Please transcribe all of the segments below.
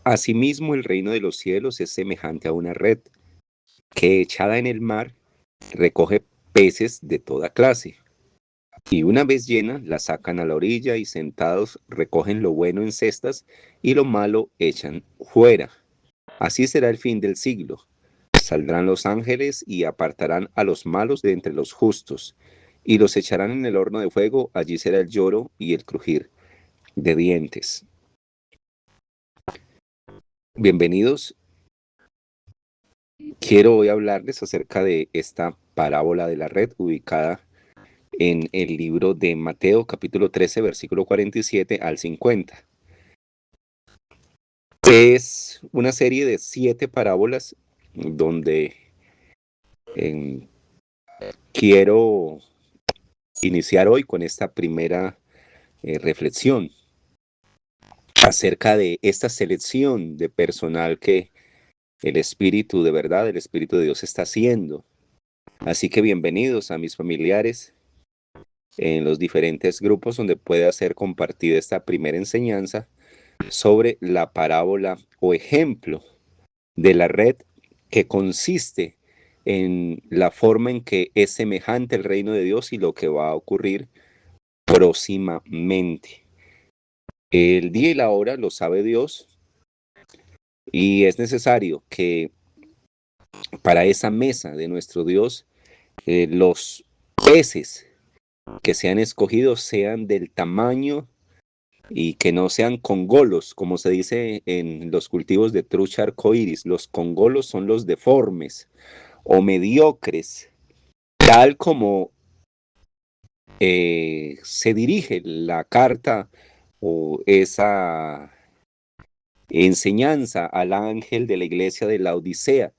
Asimismo, el reino de los cielos es semejante a una red que echada en el mar recoge peces de toda clase. Y una vez llena, la sacan a la orilla y sentados recogen lo bueno en cestas y lo malo echan fuera. Así será el fin del siglo. Saldrán los ángeles y apartarán a los malos de entre los justos y los echarán en el horno de fuego. Allí será el lloro y el crujir de dientes. Bienvenidos. Quiero hoy hablarles acerca de esta parábola de la red ubicada en el libro de Mateo capítulo 13 versículo 47 al 50. Es una serie de 7 parábolas donde quiero iniciar hoy con esta primera reflexión acerca de esta selección de personal que el Espíritu de verdad, el Espíritu de Dios está haciendo. Así que bienvenidos a mis familiares en los diferentes grupos donde pueda ser compartida esta primera enseñanza sobre la parábola o ejemplo de la red, que consiste en la forma en que es semejante el reino de Dios y lo que va a ocurrir próximamente. El día y la hora lo sabe Dios, y es necesario que para esa mesa de nuestro Dios los peces que sean escogidos sean del tamaño y que no sean congolos, como se dice en los cultivos de trucha arcoíris. Los congolos son los deformes o mediocres, tal como se dirige la carta o esa enseñanza al ángel de la iglesia de la Odisea.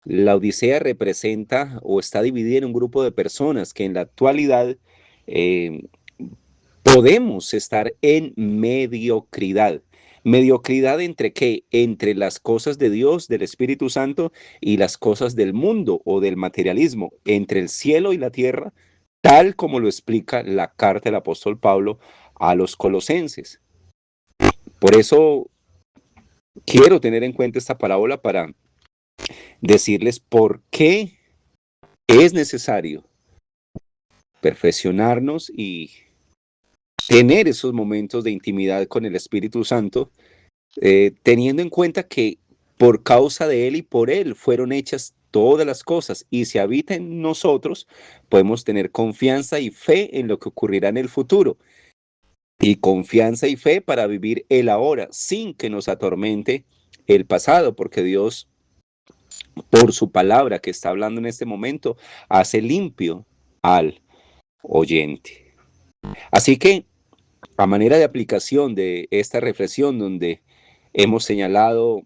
La Odisea representa o está dividida en un grupo de personas que en la actualidad eh, podemos estar en mediocridad. ¿Mediocridad entre qué? Entre las cosas de Dios, del Espíritu Santo, y las cosas del mundo o del materialismo, entre el cielo y la tierra, tal como lo explica la carta del apóstol Pablo a los colosenses. Por eso quiero tener en cuenta esta parábola para decirles por qué es necesario perfeccionarnos y tener esos momentos de intimidad con el Espíritu Santo, teniendo en cuenta que por causa de Él y por Él fueron hechas todas las cosas, y si habita en nosotros, podemos tener confianza y fe en lo que ocurrirá en el futuro, y confianza y fe para vivir el ahora sin que nos atormente el pasado, porque Dios, por su palabra que está hablando en este momento, hace limpio al oyente. Así que, a manera de aplicación de esta reflexión, donde hemos señalado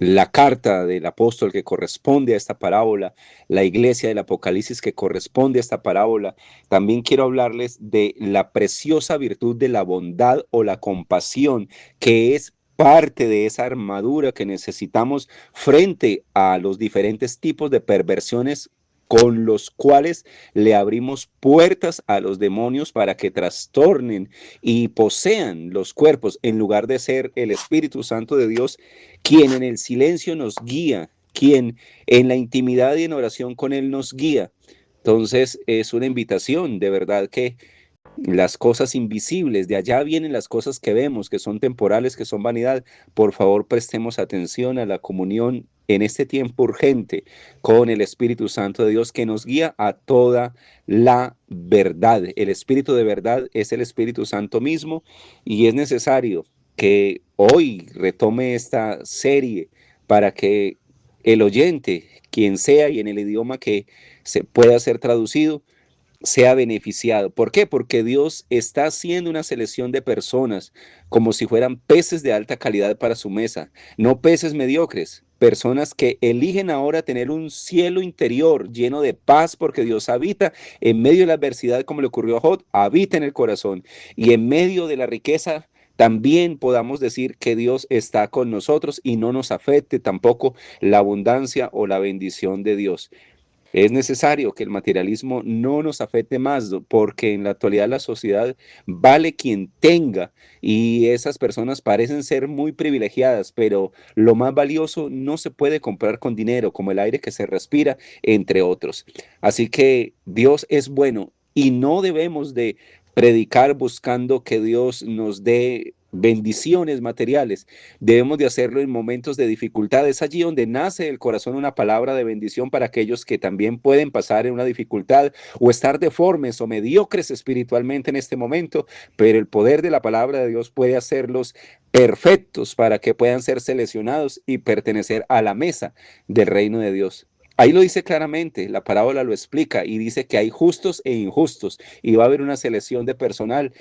la carta del apóstol que corresponde a esta parábola, la iglesia del Apocalipsis que corresponde a esta parábola, también quiero hablarles de la preciosa virtud de la bondad o la compasión, que es parte de esa armadura que necesitamos frente a los diferentes tipos de perversiones con los cuales le abrimos puertas a los demonios para que trastornen y posean los cuerpos, en lugar de ser el Espíritu Santo de Dios quien en el silencio nos guía, quien en la intimidad y en oración con Él nos guía. Entonces es una invitación, de verdad, que las cosas invisibles, de allá vienen las cosas que vemos, que son temporales, que son vanidad. Por favor, prestemos atención a la comunión en este tiempo urgente con el Espíritu Santo de Dios, que nos guía a toda la verdad. El Espíritu de verdad es el Espíritu Santo mismo, y es necesario que hoy retome esta serie para que el oyente, quien sea y en el idioma que se pueda ser traducido, sea beneficiado. ¿Por qué? Porque Dios está haciendo una selección de personas como si fueran peces de alta calidad para su mesa, no peces mediocres, personas que eligen ahora tener un cielo interior lleno de paz, porque Dios habita en medio de la adversidad, como le ocurrió a Job, habita en el corazón, y en medio de la riqueza también podamos decir que Dios está con nosotros y no nos afecte tampoco la abundancia o la bendición de Dios. Es necesario que el materialismo no nos afecte más, porque en la actualidad la sociedad vale quien tenga y esas personas parecen ser muy privilegiadas, pero lo más valioso no se puede comprar con dinero, como el aire que se respira, entre otros. Así que Dios es bueno y no debemos de predicar buscando que Dios nos dé bendiciones materiales. Debemos de hacerlo en momentos de dificultad. Es allí donde nace el corazón una palabra de bendición para aquellos que también pueden pasar en una dificultad o estar deformes o mediocres espiritualmente en este momento, pero el poder de la palabra de Dios puede hacerlos perfectos para que puedan ser seleccionados y pertenecer a la mesa del reino de Dios. Ahí lo dice claramente, la parábola lo explica y dice que hay justos e injustos y va a haber una selección de personal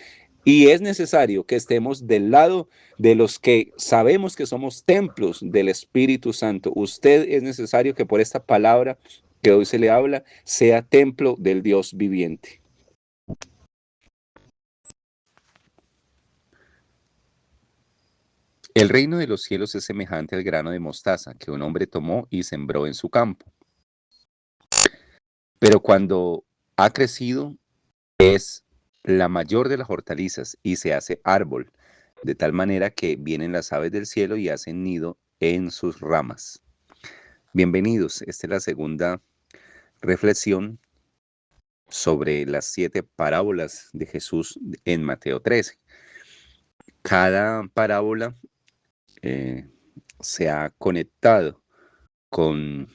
y es necesario que estemos del lado de los que sabemos que somos templos del Espíritu Santo. Usted es necesario que por esta palabra que hoy se le habla sea templo del Dios viviente. El reino de los cielos es semejante al grano de mostaza que un hombre tomó y sembró en su campo. Pero cuando ha crecido, es la mayor de las hortalizas y se hace árbol, de tal manera que vienen las aves del cielo y hacen nido en sus ramas. Bienvenidos, esta es la segunda reflexión sobre las 7 parábolas de Jesús en Mateo 13. Cada parábola eh, se ha conectado con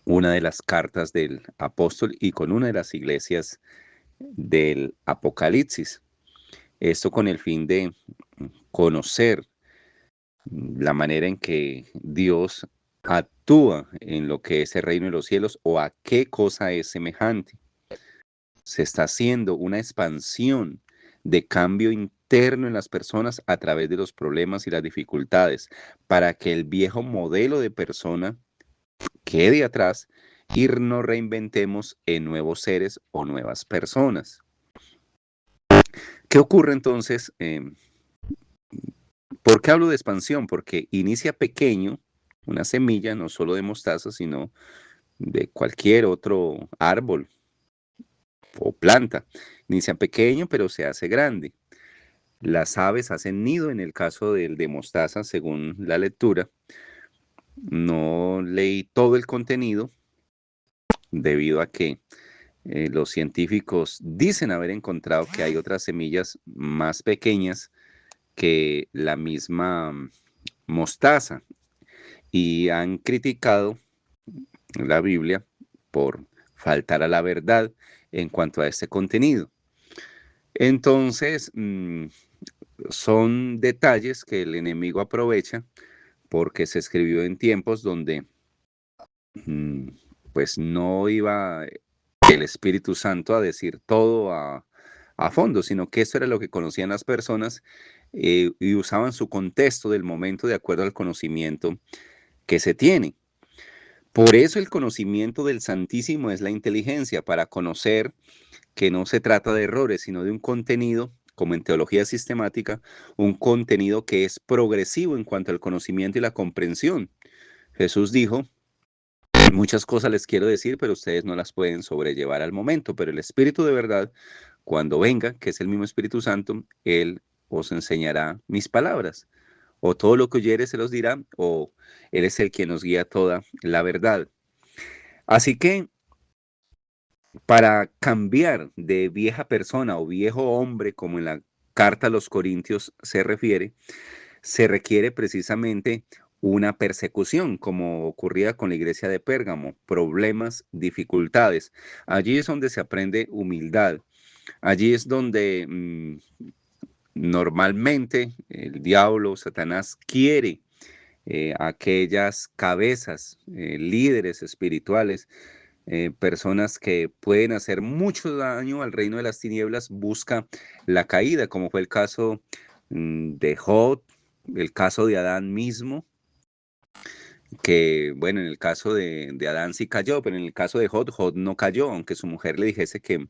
una de las cartas del apóstol y con una de las iglesias del Apocalipsis. Esto con el fin de conocer la manera en que Dios actúa en lo que es el reino de los cielos o a qué cosa es semejante. Se está haciendo una expansión de cambio interno en las personas a través de los problemas y las dificultades para que el viejo modelo de persona quede atrás y nos reinventemos en nuevos seres o nuevas personas. ¿Qué ocurre entonces? ¿Por qué hablo de expansión? Porque inicia pequeño, una semilla, no solo de mostaza, sino de cualquier otro árbol o planta. Inicia pequeño, pero se hace grande. Las aves hacen nido en el caso del de mostaza, según la lectura. No leí todo el contenido debido a que los científicos dicen haber encontrado que hay otras semillas más pequeñas que la misma mostaza y han criticado la Biblia por faltar a la verdad en cuanto a este contenido. Entonces, son detalles que el enemigo aprovecha porque se escribió en tiempos donde mm, pues no iba el Espíritu Santo a decir todo a fondo, sino que eso era lo que conocían las personas y usaban su contexto del momento de acuerdo al conocimiento que se tiene. Por eso el conocimiento del Santísimo es la inteligencia, para conocer que no se trata de errores, sino de un contenido, como en teología sistemática, un contenido que es progresivo en cuanto al conocimiento y la comprensión. Jesús dijo, muchas cosas les quiero decir, pero ustedes no las pueden sobrellevar al momento, pero el Espíritu de verdad, cuando venga, que es el mismo Espíritu Santo, Él os enseñará mis palabras. O todo lo que oyere se los dirá, o Él es el que nos guía toda la verdad. Así que para cambiar de vieja persona o viejo hombre, como en la carta a los Corintios se refiere, se requiere precisamente una persecución, como ocurría con la iglesia de Pérgamo, problemas, dificultades. Allí es donde se aprende humildad. Allí es donde normalmente el diablo, Satanás, quiere aquellas cabezas, líderes espirituales, personas que pueden hacer mucho daño al reino de las tinieblas, busca la caída, como fue el caso de Job, el caso de Adán mismo, que bueno, en el caso de Adán sí cayó, pero en el caso de Job, Job no cayó, aunque su mujer le dijese que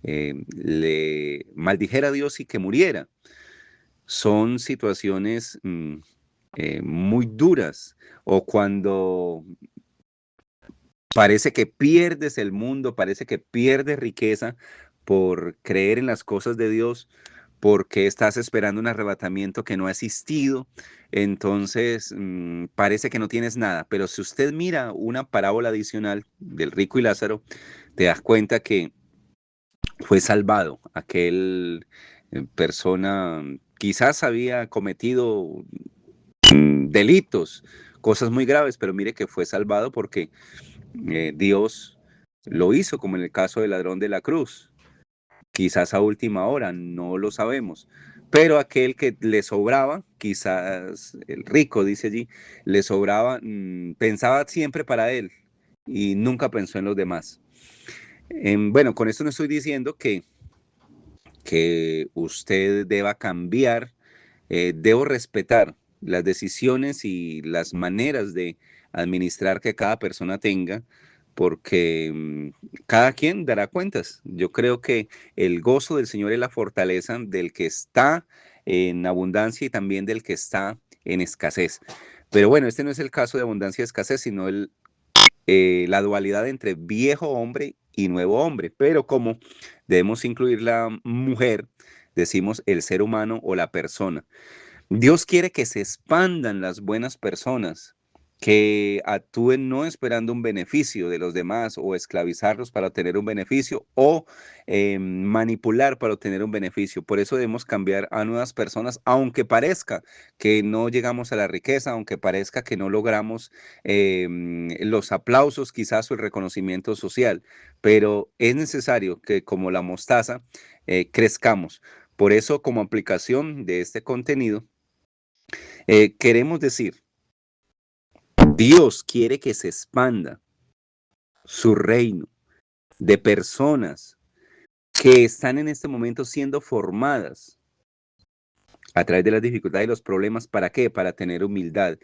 le maldijera a Dios y que muriera. Son situaciones muy duras, o cuando parece que pierdes el mundo, parece que pierdes riqueza por creer en las cosas de Dios, porque estás esperando un arrebatamiento que no ha existido. Entonces, parece que no tienes nada. Pero si usted mira una parábola adicional del rico y Lázaro, te das cuenta que fue salvado aquel persona, quizás había cometido delitos, cosas muy graves, pero mire que fue salvado porque Dios lo hizo, como en el caso del ladrón de la cruz. Quizás a última hora, no lo sabemos. Pero aquel que le sobraba, quizás el rico, dice allí, le sobraba, pensaba siempre para él y nunca pensó en los demás. Bueno, con esto no estoy diciendo que usted deba cambiar, debo respetar las decisiones y las maneras de administrar que cada persona tenga, porque cada quien dará cuentas. Yo creo que el gozo del Señor es la fortaleza del que está en abundancia y también del que está en escasez. Pero bueno, este no es el caso de abundancia y escasez, sino la dualidad entre viejo hombre y nuevo hombre. Pero como debemos incluir la mujer, decimos el ser humano o la persona. Dios quiere que se expandan las buenas personas, que actúen no esperando un beneficio de los demás o esclavizarlos para obtener un beneficio o manipular para obtener un beneficio. Por eso debemos cambiar a nuevas personas, aunque parezca que no llegamos a la riqueza, aunque parezca que no logramos los aplausos quizás o el reconocimiento social, pero es necesario que como la mostaza crezcamos. Por eso, como aplicación de este contenido, queremos decir, Dios quiere que se expanda su reino de personas que están en este momento siendo formadas a través de las dificultades y los problemas. ¿Para qué? Para tener humildad.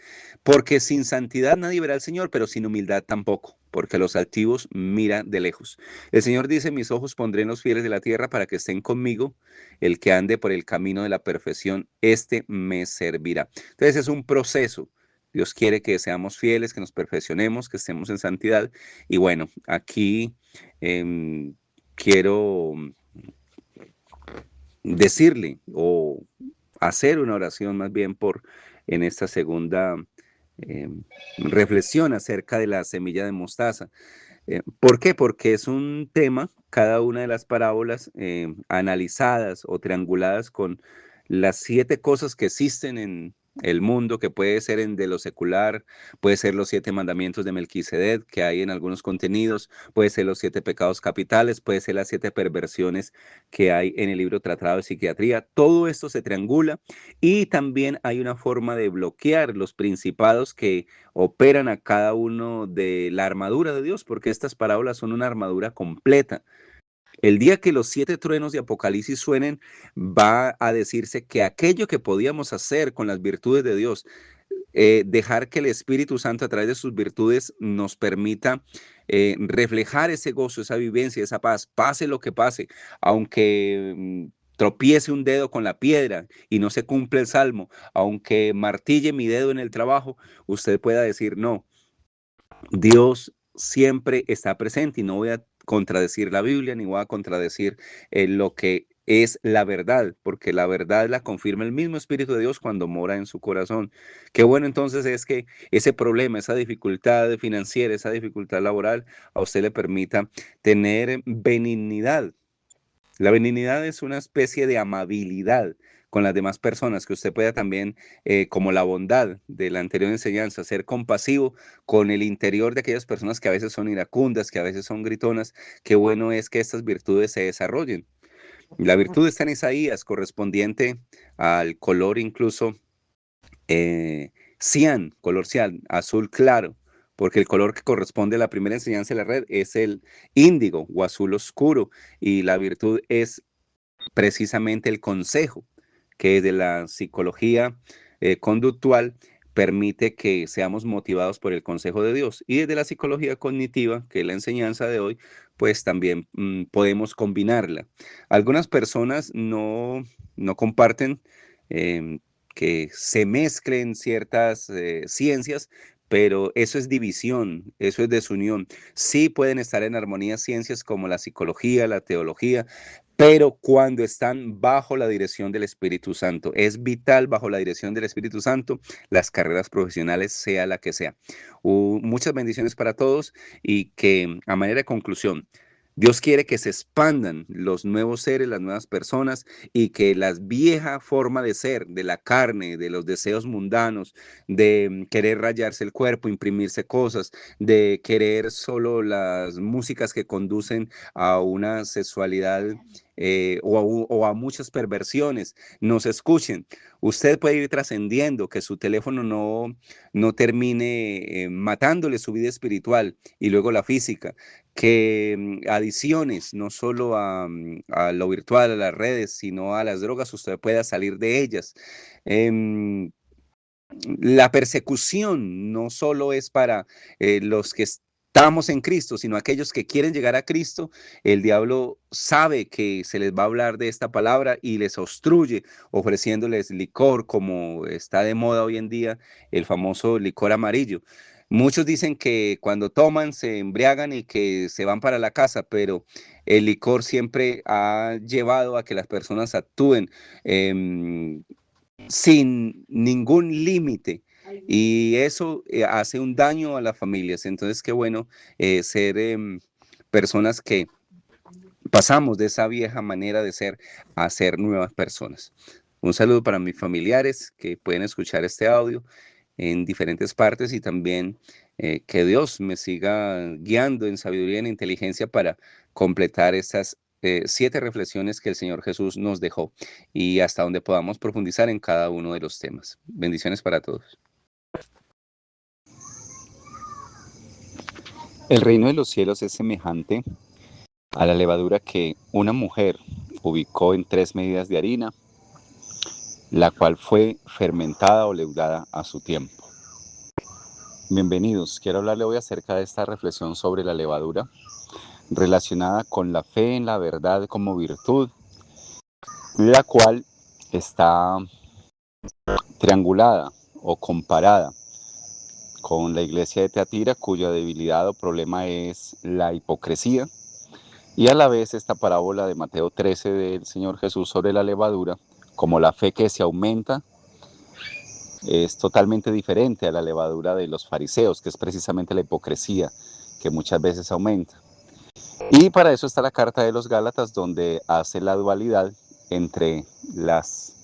Porque sin santidad nadie verá al Señor, pero sin humildad tampoco, porque los altivos miran de lejos. El Señor dice, mis ojos pondré en los fieles de la tierra para que estén conmigo. El que ande por el camino de la perfección, este me servirá. Entonces es un proceso. Dios quiere que seamos fieles, que nos perfeccionemos, que estemos en santidad. Y bueno, aquí quiero decirle o hacer una oración más bien por en esta segunda eh, reflexión acerca de la semilla de mostaza. ¿Por qué? Porque es un tema, cada una de las parábolas analizadas o trianguladas con las 7 cosas que existen en el mundo, que puede ser en de lo secular, puede ser los 7 mandamientos de Melquisedec que hay en algunos contenidos, puede ser los 7 pecados capitales, puede ser las 7 perversiones que hay en el libro Tratado de Psiquiatría. Todo esto se triangula y también hay una forma de bloquear los principados que operan a cada uno de la armadura de Dios, porque estas parábolas son una armadura completa. El día que los 7 truenos de Apocalipsis suenen, va a decirse que aquello que podíamos hacer con las virtudes de Dios, dejar que el Espíritu Santo a través de sus virtudes nos permita reflejar ese gozo, esa vivencia, esa paz, pase lo que pase, aunque tropiece un dedo con la piedra y no se cumple el salmo, aunque martille mi dedo en el trabajo, usted pueda decir, no, Dios siempre está presente y no voy a contradecir la Biblia ni voy a contradecir lo que es la verdad, porque la verdad la confirma el mismo Espíritu de Dios cuando mora en su corazón. Qué bueno entonces es que ese problema, esa dificultad financiera, esa dificultad laboral, a usted le permita tener benignidad. La benignidad es una especie de amabilidad con las demás personas, que usted pueda también, como la bondad de la anterior enseñanza, ser compasivo con el interior de aquellas personas que a veces son iracundas, que a veces son gritonas. Qué bueno es que estas virtudes se desarrollen. La virtud está en Isaías, correspondiente al color incluso cian, color cian, azul claro, porque el color que corresponde a la primera enseñanza de la red es el índigo o azul oscuro, y la virtud es precisamente el consejo, que de la psicología conductual permite que seamos motivados por el consejo de Dios. Y desde la psicología cognitiva, que es la enseñanza de hoy, pues también podemos combinarla. Algunas personas no comparten que se mezclen ciertas ciencias, pero eso es división, eso es desunión. Sí pueden estar en armonía ciencias como la psicología, la teología, pero cuando están bajo la dirección del Espíritu Santo. Es vital bajo la dirección del Espíritu Santo las carreras profesionales, sea la que sea. Muchas bendiciones para todos y que a manera de conclusión, Dios quiere que se expandan los nuevos seres, las nuevas personas y que la vieja forma de ser, de la carne, de los deseos mundanos, de querer rayarse el cuerpo, imprimirse cosas, de querer solo las músicas que conducen a una sexualidad o a muchas perversiones, no se escuchen. Usted puede ir trascendiendo, que su teléfono no termine matándole su vida espiritual y luego la física, que adiciones, no solo a lo virtual, a las redes, sino a las drogas, usted pueda salir de ellas. La persecución no solo es para los que estamos en Cristo, sino aquellos que quieren llegar a Cristo. El diablo sabe que se les va a hablar de esta palabra y les obstruye ofreciéndoles licor, como está de moda hoy en día, el famoso licor amarillo. Muchos dicen que cuando toman se embriagan y que se van para la casa, pero el licor siempre ha llevado a que las personas actúen sin ningún límite. Y eso hace un daño a las familias. Entonces, qué bueno ser personas que pasamos de esa vieja manera de ser a ser nuevas personas. Un saludo para mis familiares que pueden escuchar este audio en diferentes partes y también que Dios me siga guiando en sabiduría y en inteligencia para completar estas 7 reflexiones que el Señor Jesús nos dejó y hasta donde podamos profundizar en cada uno de los temas. Bendiciones para todos. El reino de los cielos es semejante a la levadura que una mujer ubicó en 3 medidas de harina, la cual fue fermentada o leudada a su tiempo. Bienvenidos, quiero hablarle hoy acerca de esta reflexión sobre la levadura relacionada con la fe en la verdad como virtud, la cual está triangulada o comparada con la iglesia de Teatira, cuya debilidad o problema es la hipocresía, y a la vez esta parábola de Mateo 13 del Señor Jesús sobre la levadura, como la fe que se aumenta, es totalmente diferente a la levadura de los fariseos, que es precisamente la hipocresía que muchas veces aumenta. Y para eso está la carta de los Gálatas, donde hace la dualidad entre las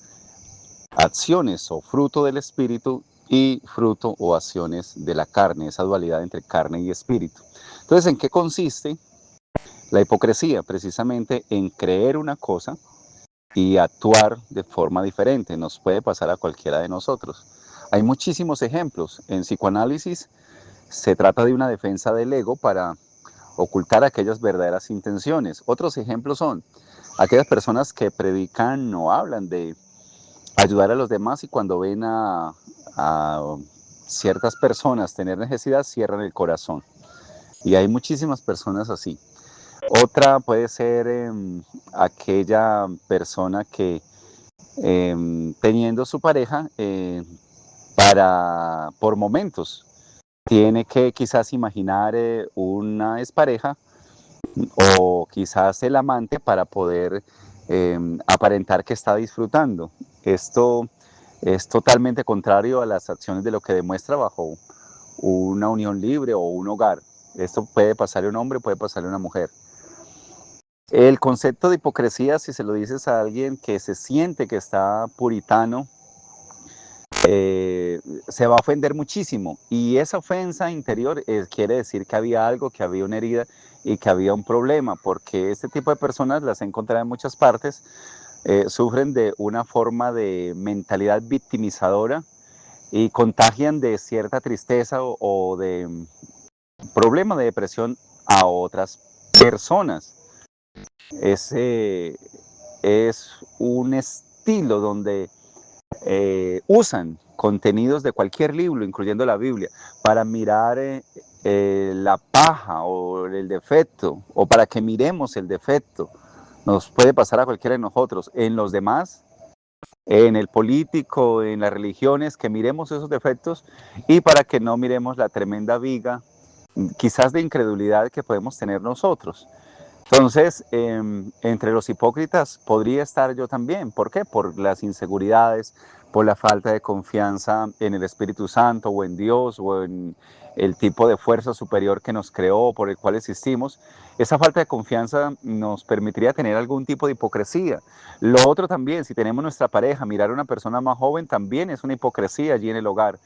acciones o fruto del espíritu y fruto o acciones de la carne, esa dualidad entre carne y espíritu. Entonces, ¿en qué consiste la hipocresía? Precisamente en creer una cosa y actuar de forma diferente. Nos puede pasar a cualquiera de nosotros. Hay muchísimos ejemplos. En psicoanálisis se trata de una defensa del ego para ocultar aquellas verdaderas intenciones. Otros ejemplos son aquellas personas que predican o hablan de ayudar a los demás y cuando ven a ciertas personas tener necesidad, cierran el corazón. Y hay muchísimas personas así. Otra puede ser aquella persona que teniendo su pareja por momentos tiene que quizás imaginar una expareja o quizás el amante para poder aparentar que está disfrutando. Esto es totalmente contrario a las acciones de lo que demuestra bajo una unión libre o un hogar. Esto puede pasarle a un hombre, puede pasarle a una mujer. El concepto de hipocresía, si se lo dices a alguien que se siente que está puritano, se va a ofender muchísimo, y esa ofensa interior quiere decir que había algo, que había una herida y que había un problema, porque este tipo de personas las he encontrado en muchas partes, sufren de una forma de mentalidad victimizadora y contagian de cierta tristeza o de problema de depresión a otras personas. Ese es un estilo donde usan contenidos de cualquier libro, incluyendo la Biblia, para mirar la paja o el defecto, o para que miremos el defecto. Nos puede pasar a cualquiera de nosotros. En los demás en el político, en las religiones, que miremos esos defectos y para que no miremos la tremenda viga, quizás de incredulidad que podemos tener nosotros. Entonces, entre los hipócritas podría estar yo también. ¿Por qué? Por las inseguridades, por la falta de confianza en el Espíritu Santo o en Dios o en el tipo de fuerza superior que nos creó, por el cual existimos. Esa falta de confianza nos permitiría tener algún tipo de hipocresía. Lo otro también, si tenemos nuestra pareja, mirar a una persona más joven también es una hipocresía allí en el hogar.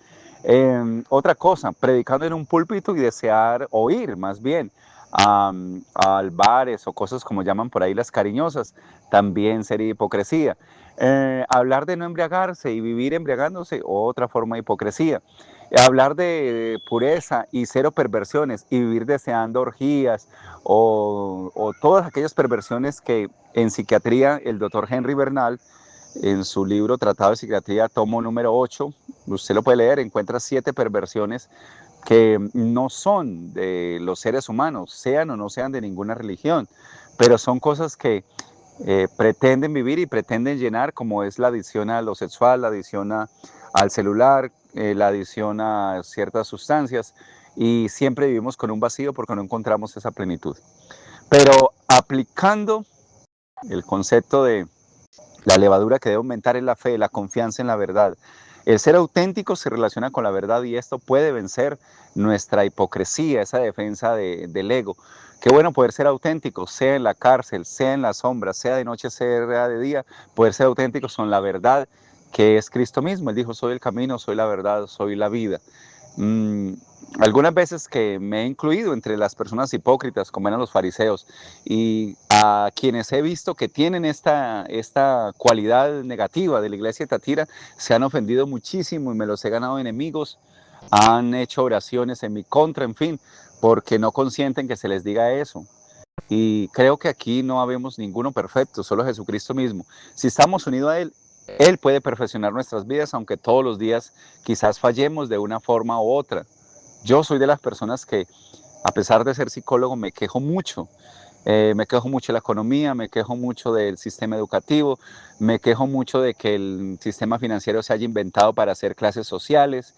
Otra cosa, predicando en un púlpito y desear oír más bien al bares o cosas como llaman por ahí las cariñosas, también sería hipocresía. Hablar de no embriagarse y vivir embriagándose, otra forma de hipocresía. Hablar de pureza y cero perversiones y vivir deseando orgías o todas aquellas perversiones que en psiquiatría el doctor Henry Bernal, en su libro Tratado de Psiquiatría, tomo número 8, usted lo puede leer, encuentra 7 perversiones que no son de los seres humanos, sean o no sean de ninguna religión, pero son cosas que pretenden vivir y pretenden llenar, como es la adicción a lo sexual, la adicción al celular, la adicción a ciertas sustancias, y siempre vivimos con un vacío porque no encontramos esa plenitud. Pero aplicando el concepto de la levadura que debe aumentar es la fe, la confianza en la verdad. El ser auténtico se relaciona con la verdad y esto puede vencer nuestra hipocresía, esa defensa del ego. Qué bueno poder ser auténticos, sea en la cárcel, sea en la sombra, sea de noche, sea de día, poder ser auténticos con la verdad que es Cristo mismo. Él dijo, soy el camino, soy la verdad, soy la vida. Mm, algunas veces que me he incluido entre las personas hipócritas, como eran los fariseos, y a quienes he visto que tienen esta cualidad negativa de la iglesia de Tatira, se han ofendido muchísimo y me los he ganado enemigos, han hecho oraciones en mi contra, en fin, porque no consienten que se les diga eso. Y creo que aquí no habemos ninguno perfecto, solo Jesucristo mismo. Si estamos unidos a Él, Él puede perfeccionar nuestras vidas, aunque todos los días quizás fallemos de una forma u otra. Yo soy de las personas que, a pesar de ser psicólogo, me quejo mucho. Me quejo mucho de la economía, me quejo mucho del sistema educativo, me quejo mucho de que el sistema financiero se haya inventado para hacer clases sociales.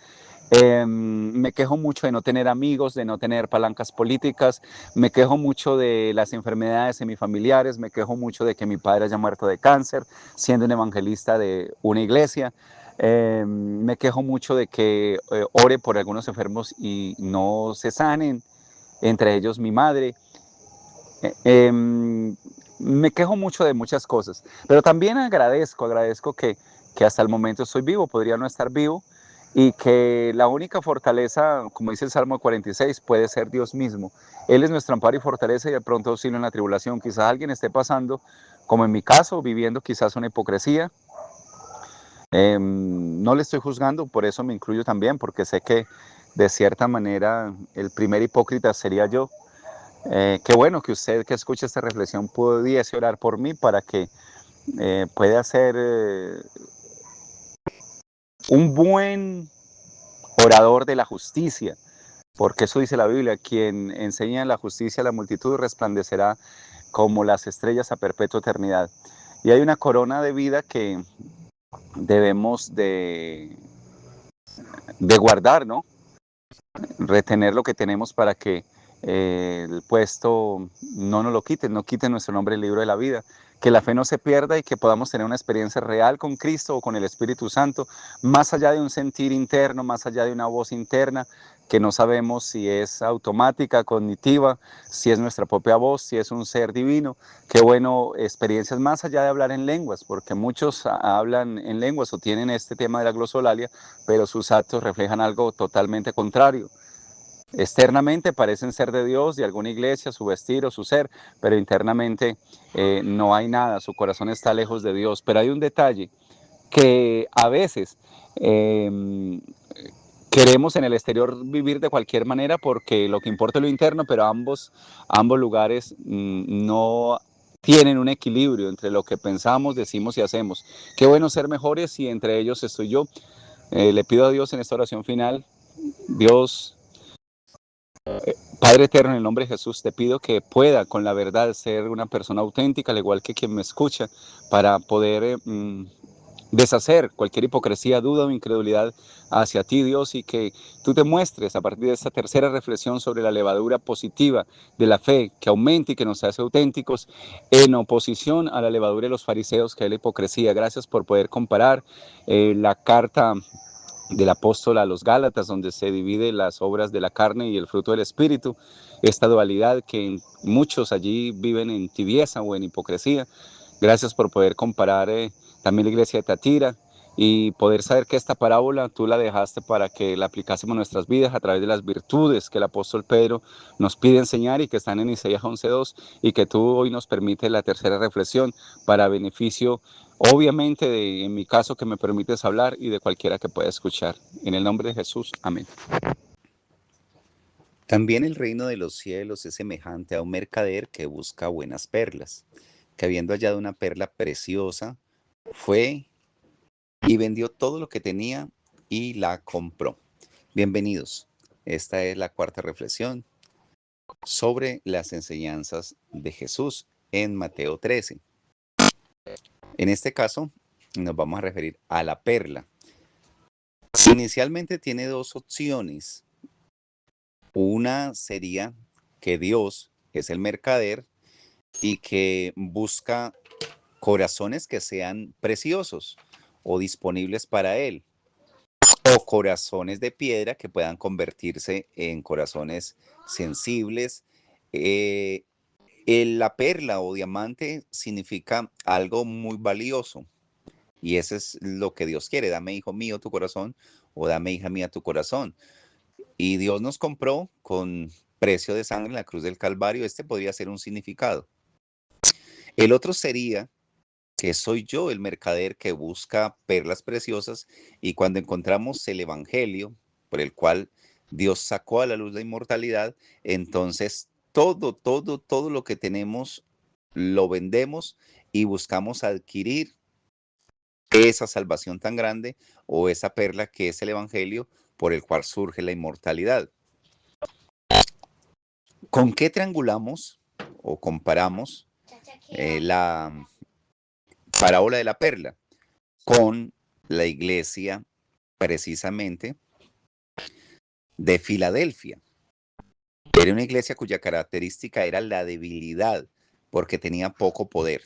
Me quejo mucho de no tener amigos, de no tener palancas políticas, me quejo mucho de las enfermedades semifamiliares, me quejo mucho de que mi padre haya muerto de cáncer, siendo un evangelista de una iglesia. Me quejo mucho de que ore por algunos enfermos y no se sanen, entre ellos mi madre. Me quejo mucho de muchas cosas, pero también agradezco que hasta el momento estoy vivo, podría no estar vivo, y que la única fortaleza, como dice el Salmo 46, puede ser Dios mismo. Él es nuestro amparo y fortaleza y de pronto auxilio en la tribulación. Quizás alguien esté pasando, como en mi caso, viviendo quizás una hipocresía. No le estoy juzgando, por eso me incluyo también, porque sé que de cierta manera el primer hipócrita sería yo. Qué bueno que usted que escucha esta reflexión pudiese orar por mí para que pueda ser un buen orador de la justicia, porque eso dice la Biblia, quien enseña la justicia a la multitud resplandecerá como las estrellas a perpetua eternidad. Y hay una corona de vida que debemos de guardar, ¿no? Retener lo que tenemos para que el puesto no nos lo quiten, no quiten nuestro nombre del libro de la vida, que la fe no se pierda y que podamos tener una experiencia real con Cristo o con el Espíritu Santo, más allá de un sentir interno, más allá de una voz interna, que no sabemos si es automática, cognitiva, si es nuestra propia voz, si es un ser divino. Qué bueno, experiencias más allá de hablar en lenguas, porque muchos hablan en lenguas o tienen este tema de la glosolalia, pero sus actos reflejan algo totalmente contrario. Externamente parecen ser de Dios, de alguna iglesia, su vestir o su ser, pero internamente no hay nada, su corazón está lejos de Dios. Pero hay un detalle que a veces queremos en el exterior vivir de cualquier manera porque lo que importa es lo interno, pero ambos lugares no tienen un equilibrio entre lo que pensamos, decimos y hacemos. Qué bueno ser mejores y entre ellos estoy yo. Le pido a Dios en esta oración final, Dios, Padre eterno, en el nombre de Jesús, te pido que pueda con la verdad ser una persona auténtica, al igual que quien me escucha, para poder deshacer cualquier hipocresía, duda o incredulidad hacia ti, Dios, y que tú te muestres a partir de esta tercera reflexión sobre la levadura positiva de la fe que aumenta y que nos hace auténticos en oposición a la levadura de los fariseos, que es la hipocresía. Gracias por poder comparar la carta del apóstol a los Gálatas, donde se divide las obras de la carne y el fruto del Espíritu, esta dualidad que muchos allí viven en tibieza o en hipocresía. Gracias por poder comparar también la iglesia de Tatira y poder saber que esta parábola tú la dejaste para que la aplicásemos en nuestras vidas a través de las virtudes que el apóstol Pedro nos pide enseñar y que están en Isaías 11:2, y que tú hoy nos permites la tercera reflexión para beneficio, obviamente, en mi caso, que me permites hablar, y de cualquiera que pueda escuchar. En el nombre de Jesús, amén. También el reino de los cielos es semejante a un mercader que busca buenas perlas, que habiendo hallado una perla preciosa, fue y vendió todo lo que tenía y la compró. Bienvenidos. Esta es la cuarta reflexión sobre las enseñanzas de Jesús en Mateo 13. En este caso, nos vamos a referir a la perla. Inicialmente tiene dos opciones. Una sería que Dios es el mercader y que busca corazones que sean preciosos o disponibles para él, o corazones de piedra que puedan convertirse en corazones sensibles. Eh, la perla o diamante significa algo muy valioso, y eso es lo que Dios quiere. Dame, hijo mío, tu corazón, o dame, hija mía, tu corazón. Y Dios nos compró con precio de sangre en la cruz del Calvario. Este podría ser un significado. El otro sería que soy yo el mercader que busca perlas preciosas, y cuando encontramos el Evangelio por el cual Dios sacó a la luz la inmortalidad, entonces todo lo que tenemos lo vendemos y buscamos adquirir esa salvación tan grande o esa perla que es el Evangelio por el cual surge la inmortalidad. ¿Con qué triangulamos o comparamos la parábola de la perla? Con la iglesia precisamente de Filadelfia. Era una iglesia cuya característica era la debilidad, porque tenía poco poder.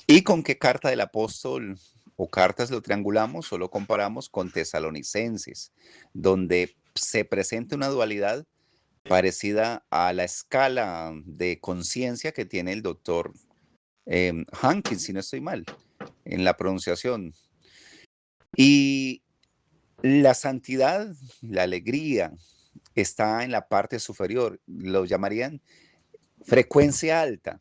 ¿Y con qué carta del apóstol o cartas lo triangulamos o lo comparamos? Con Tesalonicenses, donde se presenta una dualidad parecida a la escala de conciencia que tiene el doctor Hankins, si no estoy mal, en la pronunciación. Y la santidad, la alegría, está en la parte superior, lo llamarían frecuencia alta,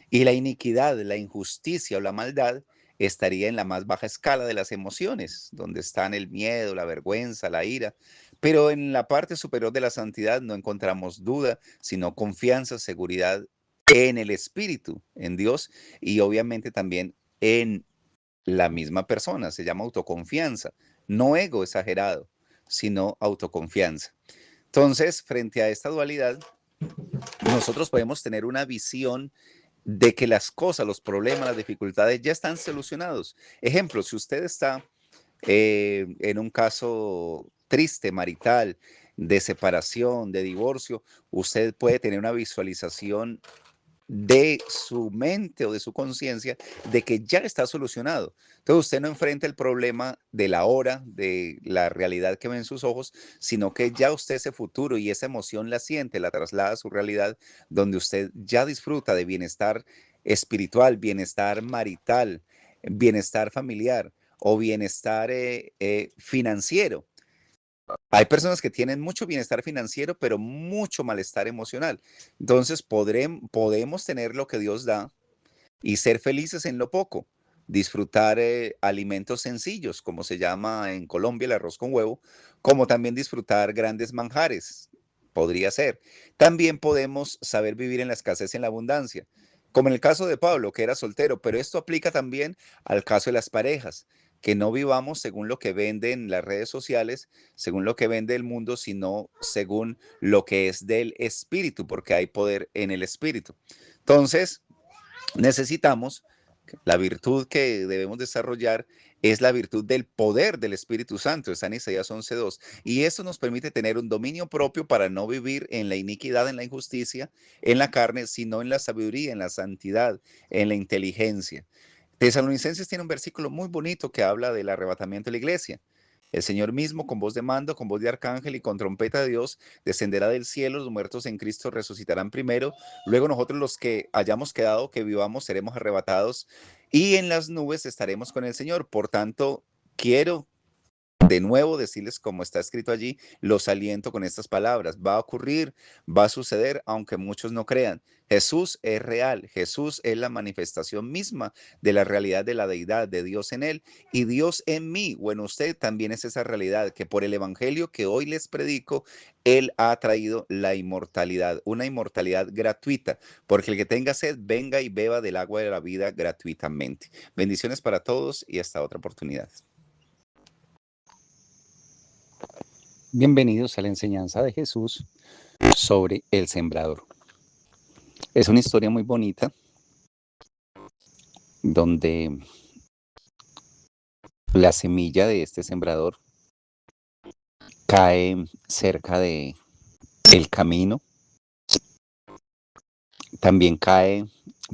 y la iniquidad, la injusticia o la maldad estaría en la más baja escala de las emociones, donde están el miedo, la vergüenza, la ira. Pero en la parte superior de la santidad no encontramos duda, sino confianza, seguridad en el Espíritu, en Dios, y obviamente también en la misma persona. Se llama autoconfianza, no ego exagerado, sino autoconfianza. Entonces, frente a esta dualidad, nosotros podemos tener una visión de que las cosas, los problemas, las dificultades ya están solucionados. Ejemplo, si usted está en un caso triste, marital, de separación, de divorcio, usted puede tener una visualización de su mente o de su conciencia de que ya está solucionado. Entonces usted no enfrenta el problema de la hora, de la realidad que ve en sus ojos, sino que ya usted ese futuro y esa emoción la siente, la traslada a su realidad, donde usted ya disfruta de bienestar espiritual, bienestar marital, bienestar familiar o bienestar financiero. Hay personas que tienen mucho bienestar financiero, pero mucho malestar emocional. Entonces podemos tener lo que Dios da y ser felices en lo poco. Disfrutar alimentos sencillos, como se llama en Colombia el arroz con huevo, como también disfrutar grandes manjares. Podría ser. También podemos saber vivir en la escasez y en la abundancia, como en el caso de Pablo, que era soltero, pero esto aplica también al caso de las parejas, que no vivamos según lo que venden las redes sociales, según lo que vende el mundo, sino según lo que es del espíritu, porque hay poder en el espíritu. Entonces, necesitamos la virtud que debemos desarrollar es la virtud del poder del Espíritu Santo, está en Isaías 11:2. Y eso nos permite tener un dominio propio para no vivir en la iniquidad, en la injusticia, en la carne, sino en la sabiduría, en la santidad, en la inteligencia. Tesalonicenses tiene un versículo muy bonito que habla del arrebatamiento de la iglesia. El Señor mismo, con voz de mando, con voz de arcángel y con trompeta de Dios, descenderá del cielo, los muertos en Cristo resucitarán primero, luego nosotros los que hayamos quedado, que vivamos, seremos arrebatados y en las nubes estaremos con el Señor. Por tanto, quiero de nuevo decirles como está escrito allí, los aliento con estas palabras. Va a ocurrir, va a suceder, aunque muchos no crean. Jesús es real, Jesús es la manifestación misma de la realidad de la deidad de Dios en él y Dios en mí. Bueno, usted también es esa realidad que por el evangelio que hoy les predico, él ha traído la inmortalidad, una inmortalidad gratuita, porque el que tenga sed, venga y beba del agua de la vida gratuitamente. Bendiciones para todos y hasta otra oportunidad. Bienvenidos a la enseñanza de Jesús sobre el sembrador. Es una historia muy bonita donde la semilla de este sembrador cae cerca de el camino. También cae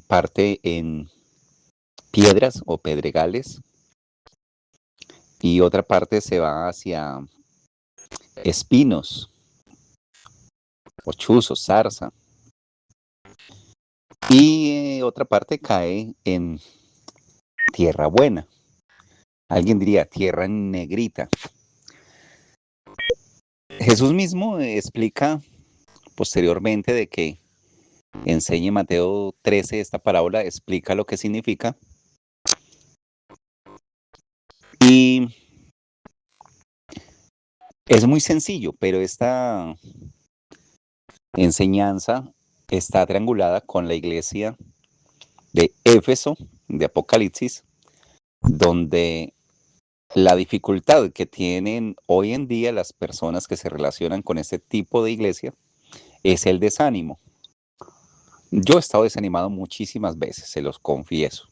parte en piedras o pedregales y otra parte se va hacia espinos, chuzos, zarza. Y otra parte cae en tierra buena. Alguien diría tierra negrita. Jesús mismo explica posteriormente de que enseña Mateo 13 esta parábola, explica lo que significa. Y es muy sencillo, pero esta enseñanza está triangulada con la iglesia de Éfeso, de Apocalipsis, donde la dificultad que tienen hoy en día las personas que se relacionan con este tipo de iglesia es el desánimo. Yo he estado desanimado muchísimas veces, se los confieso,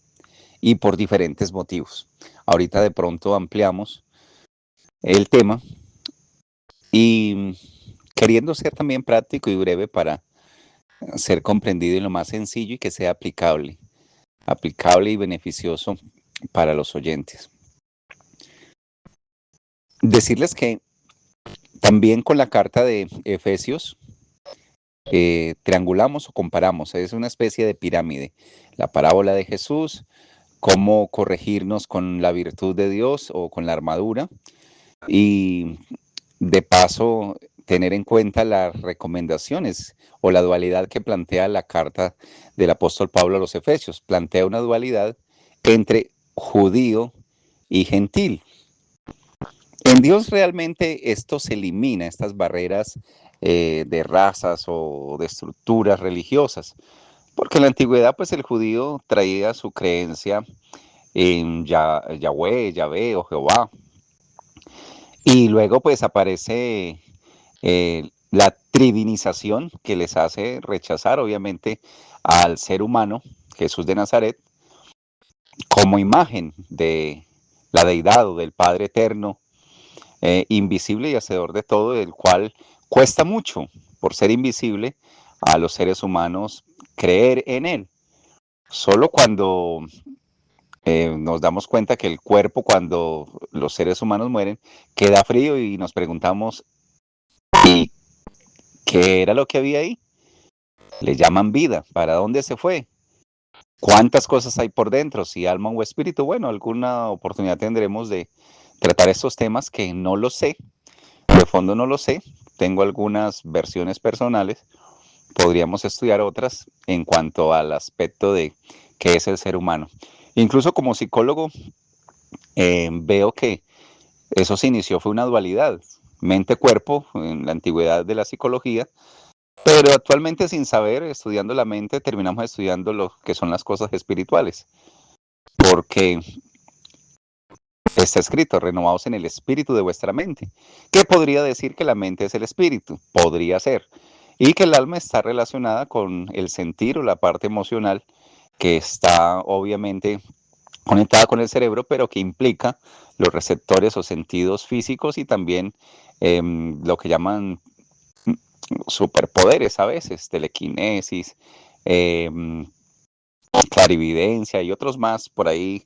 y por diferentes motivos. Ahorita de pronto ampliamos el tema y queriendo ser también práctico y breve para ser comprendido en lo más sencillo y que sea aplicable y beneficioso para los oyentes. Decirles que también con la carta de Efesios triangulamos o comparamos, es una especie de pirámide, la parábola de Jesús, cómo corregirnos con la virtud de Dios o con la armadura y de paso tener en cuenta las recomendaciones o la dualidad que plantea la carta del apóstol Pablo a los Efesios. Plantea una dualidad entre judío y gentil. En Dios realmente esto se elimina, estas barreras de razas o de estructuras religiosas, porque en la antigüedad pues el judío traía su creencia en Yahweh, Yahvé o Jehová, y luego pues aparece la tridinización que les hace rechazar obviamente al ser humano, Jesús de Nazaret, como imagen de la deidad o del Padre eterno, invisible y hacedor de todo, el cual cuesta mucho por ser invisible a los seres humanos creer en él. Solo cuando nos damos cuenta que el cuerpo, cuando los seres humanos mueren, queda frío y nos preguntamos, ¿y qué era lo que había ahí? Le llaman vida. ¿Para dónde se fue? ¿Cuántas cosas hay por dentro? Si alma o espíritu. Bueno, alguna oportunidad tendremos de tratar estos temas que no lo sé. De fondo no lo sé. Tengo algunas versiones personales. Podríamos estudiar otras en cuanto al aspecto de qué es el ser humano. Incluso como psicólogo veo que eso se inició, fue una dualidad, mente-cuerpo en la antigüedad de la psicología, pero actualmente sin saber, estudiando la mente, terminamos estudiando lo que son las cosas espirituales, porque está escrito, renovados en el espíritu de vuestra mente. ¿Qué podría decir que la mente es el espíritu? Podría ser. Y que el alma está relacionada con el sentir o la parte emocional que está obviamente conectada con el cerebro, pero que implica los receptores o sentidos físicos y también lo que llaman superpoderes a veces, telequinesis, clarividencia y otros más por ahí.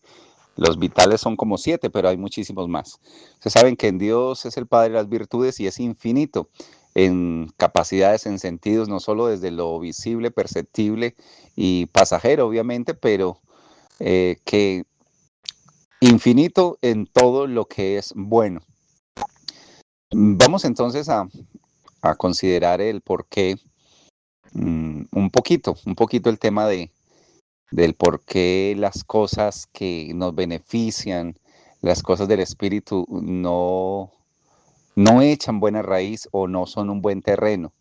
Los vitales son como 7, pero hay muchísimos más. Ustedes saben que en Dios es el Padre de las virtudes y es infinito en capacidades, en sentidos, no solo desde lo visible, perceptible y pasajero, obviamente, pero que infinito en todo lo que es bueno. Vamos entonces a considerar el por qué, un poquito el tema del por qué las cosas que nos benefician, las cosas del espíritu no echan buena raíz o no son un buen terreno.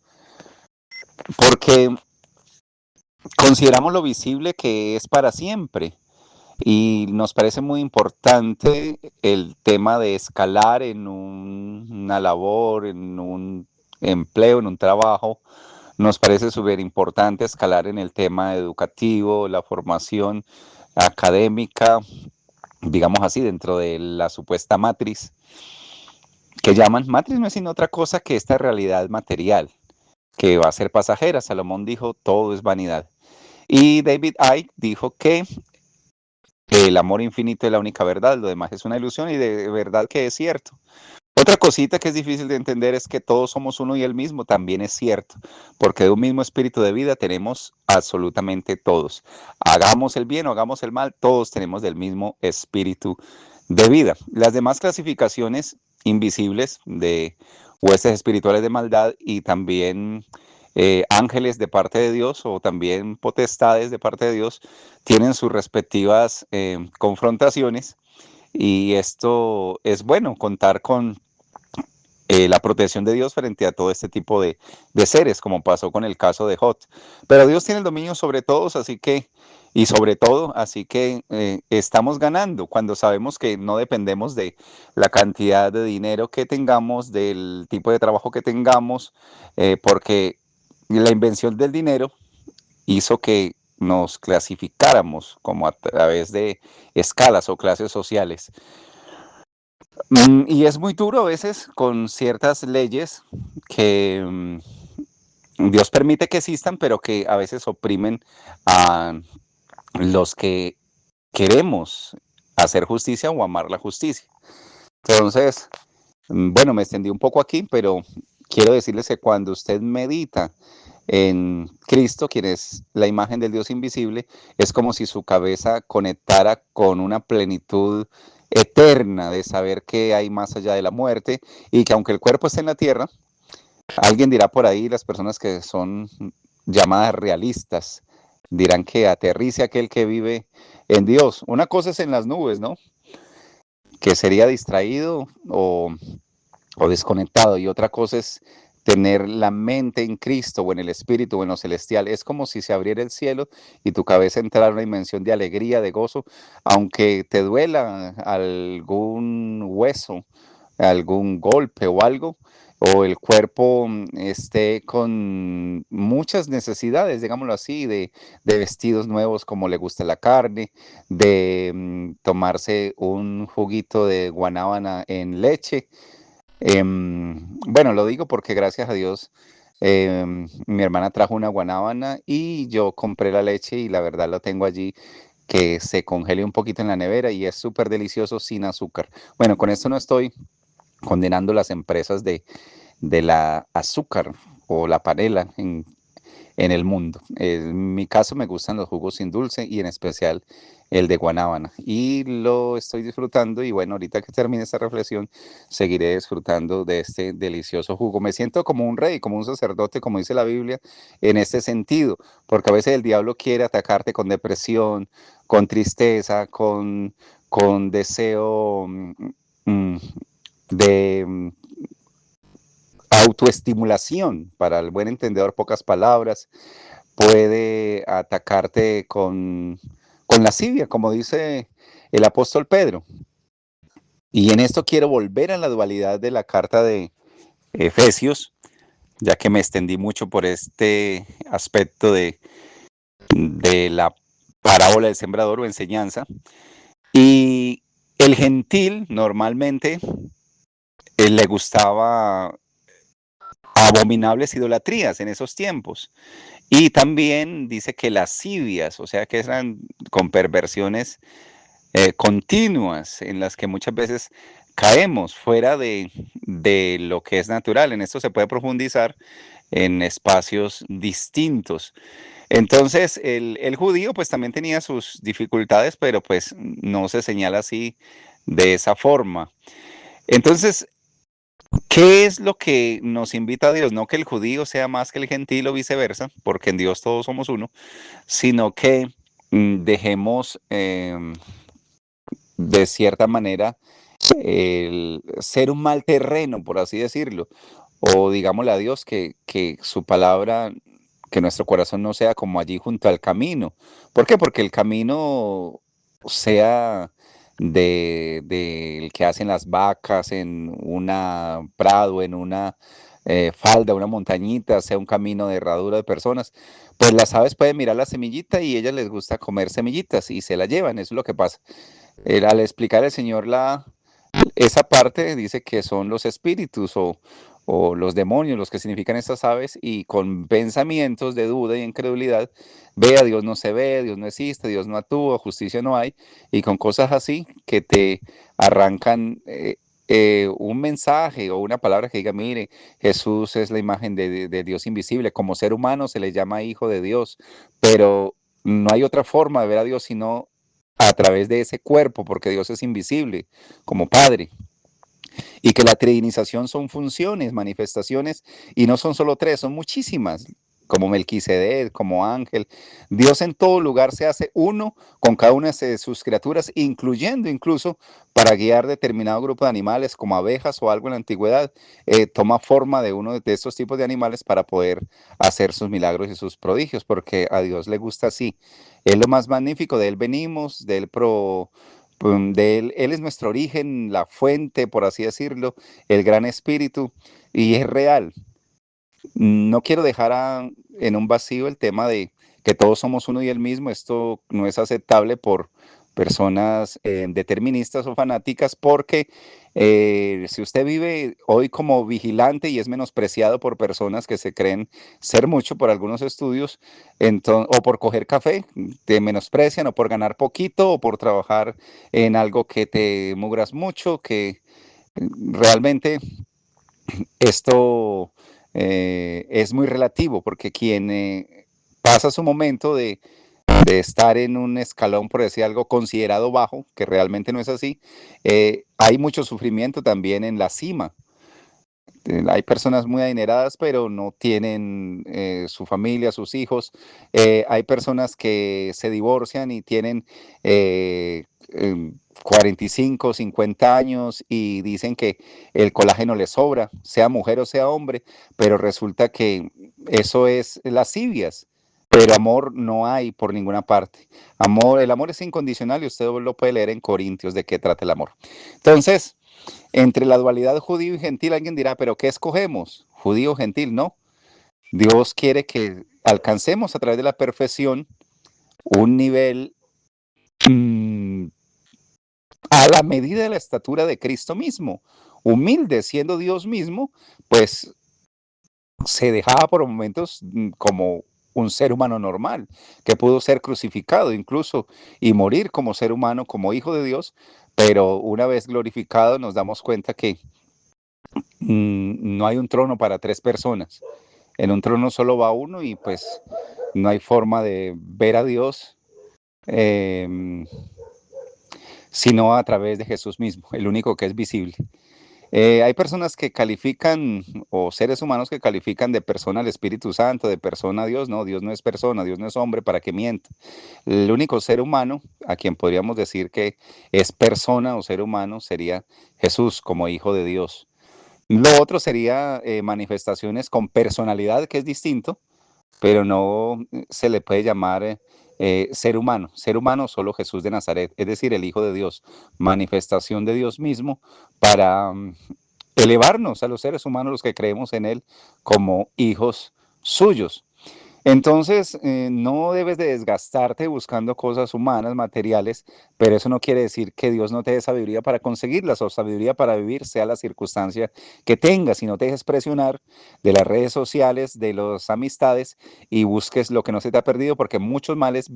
Porque consideramos lo visible que es para siempre y nos parece muy importante el tema de escalar en una labor, en un empleo, en un trabajo. Nos parece súper importante escalar en el tema educativo, la formación académica, digamos así, dentro de la supuesta matriz, que llaman matriz no es sino otra cosa que esta realidad material, que va a ser pasajera. Salomón dijo, todo es vanidad. Y David Icke dijo que el amor infinito es la única verdad, lo demás es una ilusión, y de verdad que es cierto. Otra cosita que es difícil de entender es que todos somos uno y el mismo, también es cierto, porque de un mismo espíritu de vida tenemos absolutamente todos. Hagamos el bien o hagamos el mal, todos tenemos del mismo espíritu de vida. Las demás clasificaciones invisibles de huestes espirituales de maldad y también ángeles de parte de Dios o también potestades de parte de Dios tienen sus respectivas confrontaciones, y esto es bueno, contar con la protección de Dios frente a todo este tipo de seres, como pasó con el caso de Jot. Pero Dios tiene el dominio sobre todos, así que, y sobre todo, así que estamos ganando cuando sabemos que no dependemos de la cantidad de dinero que tengamos, del tipo de trabajo que tengamos, porque la invención del dinero hizo que nos clasificáramos como a través de escalas o clases sociales. Y es muy duro a veces con ciertas leyes que Dios permite que existan, pero que a veces oprimen a los que queremos hacer justicia o amar la justicia. Entonces, bueno, me extendí un poco aquí, pero quiero decirles que cuando usted medita en Cristo, quien es la imagen del Dios invisible, es como si su cabeza conectara con una plenitud eterna de saber que hay más allá de la muerte y que aunque el cuerpo esté en la tierra, alguien dirá por ahí, las personas que son llamadas realistas, dirán que aterrice aquel que vive en Dios. Una cosa es en las nubes, ¿no? Que sería distraído o desconectado, y otra cosa es tener la mente en Cristo o en el Espíritu o en lo celestial. Es como si se abriera el cielo y tu cabeza entrara en una dimensión de alegría, de gozo, aunque te duela algún hueso, algún golpe o algo, o el cuerpo esté con muchas necesidades, digámoslo así, de vestidos nuevos como le gusta la carne, de tomarse un juguito de guanábana en leche. Bueno, lo digo porque gracias a Dios mi hermana trajo una guanábana y yo compré la leche y la verdad lo tengo allí que se congele un poquito en la nevera y es súper delicioso sin azúcar. Bueno, con esto no estoy condenando las empresas de la azúcar o la panela en el mundo. En mi caso me gustan los jugos sin dulce y en especial el de guanábana. Y lo estoy disfrutando y bueno, ahorita que termine esta reflexión, seguiré disfrutando de este delicioso jugo. Me siento como un rey, como un sacerdote, como dice la Biblia, en este sentido, porque a veces el diablo quiere atacarte con depresión, con tristeza, con deseo mm, de autoestimulación, para el buen entendedor, pocas palabras, puede atacarte con lascivia, como dice el apóstol Pedro. Y en esto quiero volver a la dualidad de la carta de Efesios, ya que me extendí mucho por este aspecto de la parábola del sembrador o enseñanza. Y el gentil normalmente le gustaba abominables idolatrías en esos tiempos. Y también dice que lascivias, o sea que eran con perversiones continuas en las que muchas veces caemos fuera de lo que es natural. En esto se puede profundizar en espacios distintos. Entonces, el judío pues también tenía sus dificultades, pero pues no se señala así de esa forma. Entonces, ¿qué es lo que nos invita a Dios? No que el judío sea más que el gentil o viceversa, porque en Dios todos somos uno, sino que dejemos de cierta manera el ser un mal terreno, por así decirlo, o digámosle a Dios que su palabra, que nuestro corazón no sea como allí junto al camino. ¿Por qué? Porque el camino sea del que hacen las vacas en una prado, en una falda, una montañita, sea un camino de herradura de personas, pues las aves pueden mirar la semillita y a ellas les gusta comer semillitas y se la llevan, eso es lo que pasa. Al explicar el Señor esa parte, dice que son los espíritus o los demonios los que significan estas aves y con pensamientos de duda y incredulidad, vea, Dios no se ve, Dios no existe, Dios no actúa, justicia no hay, y con cosas así que te arrancan un mensaje o una palabra que diga, mire, Jesús es la imagen de Dios invisible, como ser humano se le llama hijo de Dios, pero no hay otra forma de ver a Dios sino a través de ese cuerpo, porque Dios es invisible como Padre, y que la trinización son funciones, manifestaciones, y no son solo tres, son muchísimas, como Melquisedec, como ángel. Dios en todo lugar se hace uno con cada una de sus criaturas, incluyendo incluso para guiar determinado grupo de animales, como abejas o algo en la antigüedad, toma forma de uno de estos tipos de animales para poder hacer sus milagros y sus prodigios, porque a Dios le gusta así. Es lo más magnífico, de Él venimos, de él es nuestro origen, la fuente, por así decirlo, el gran espíritu, y es real. No quiero dejar en un vacío el tema de que todos somos uno y el mismo. Esto no es aceptable por personas deterministas o fanáticas porque si usted vive hoy como vigilante y es menospreciado por personas que se creen ser mucho por algunos estudios o por coger café, te menosprecian o por ganar poquito o por trabajar en algo que te mugras mucho, que realmente esto es muy relativo porque quien pasa su momento de estar en un escalón, por decir algo, considerado bajo, que realmente no es así, hay mucho sufrimiento también en la cima. Hay personas muy adineradas, pero no tienen su familia, sus hijos. Hay personas que se divorcian y tienen 45, 50 años y dicen que el colágeno les sobra, sea mujer o sea hombre, pero resulta que eso es lascivias. Pero amor no hay por ninguna parte. El amor es incondicional y usted lo puede leer en Corintios de qué trata el amor. Entonces, entre la dualidad judío y gentil, alguien dirá, pero ¿qué escogemos? ¿Judío o gentil? No. Dios quiere que alcancemos a través de la perfección un nivel a la medida de la estatura de Cristo mismo. Humilde, siendo Dios mismo, pues se dejaba por momentos como un ser humano normal, que pudo ser crucificado incluso y morir como ser humano, como hijo de Dios, pero una vez glorificado nos damos cuenta que no hay un trono para tres personas. En un trono solo va uno y pues no hay forma de ver a Dios eh, sino a través de Jesús mismo, el único que es visible. Hay personas que califican, o seres humanos que califican de persona al Espíritu Santo, de persona a Dios. No, Dios no es persona, Dios no es hombre para que mienta. El único ser humano a quien podríamos decir que es persona o ser humano sería Jesús como hijo de Dios. Lo otro sería manifestaciones con personalidad, que es distinto, pero no se le puede llamar ser humano. Ser humano solo Jesús de Nazaret, es decir, el Hijo de Dios, manifestación de Dios mismo para elevarnos a los seres humanos, los que creemos en Él, como hijos suyos. Entonces, no debes de desgastarte buscando cosas humanas, materiales, pero eso no quiere decir que Dios no te dé sabiduría para conseguirlas o sabiduría para vivir, sea la circunstancia que tengas, y no te dejes presionar de las redes sociales, de las amistades y busques lo que no se te ha perdido, porque muchos males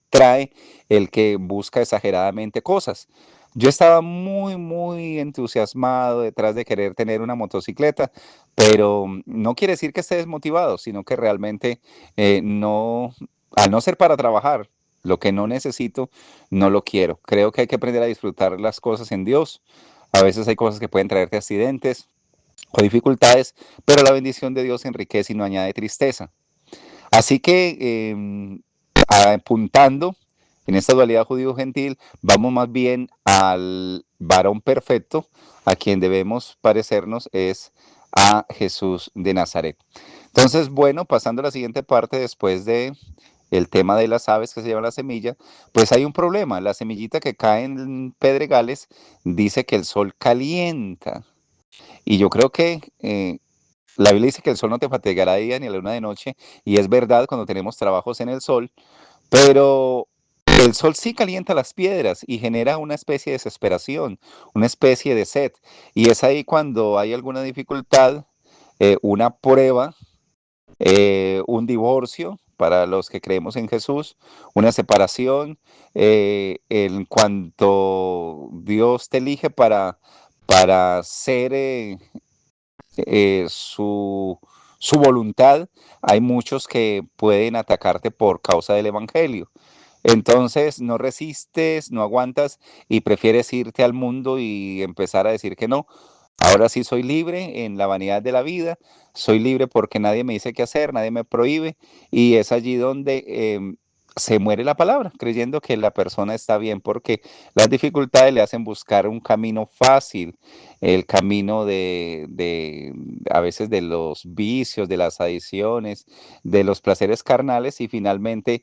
trae el que busca exageradamente cosas. Yo estaba muy, muy entusiasmado detrás de querer tener una motocicleta, pero no quiere decir que esté desmotivado, sino que realmente no, al no ser para trabajar, lo que no necesito, no lo quiero. Creo que hay que aprender a disfrutar las cosas en Dios. A veces hay cosas que pueden traerte accidentes o dificultades, pero la bendición de Dios enriquece y no añade tristeza. Así que apuntando en esta dualidad judío-gentil, vamos más bien al varón perfecto, a quien debemos parecernos es a Jesús de Nazaret. Entonces, bueno, pasando a la siguiente parte, después de el tema de las aves que se llevan la semilla, pues hay un problema. La semillita que cae en pedregales dice que el sol calienta. Y yo creo que la Biblia dice que el sol no te fatigará de día ni la luna de noche, y es verdad cuando tenemos trabajos en el sol, pero el sol sí calienta las piedras y genera una especie de desesperación, una especie de sed. Y es ahí cuando hay alguna dificultad, una prueba, un divorcio para los que creemos en Jesús, una separación, en cuanto Dios te elige para ser su voluntad, hay muchos que pueden atacarte por causa del Evangelio. Entonces no resistes, no aguantas y prefieres irte al mundo y empezar a decir que no. Ahora sí soy libre en la vanidad de la vida, soy libre porque nadie me dice qué hacer, nadie me prohíbe, y es allí donde se muere la palabra, creyendo que la persona está bien, porque las dificultades le hacen buscar un camino fácil, el camino de a veces de los vicios, de las adicciones, de los placeres carnales, y finalmente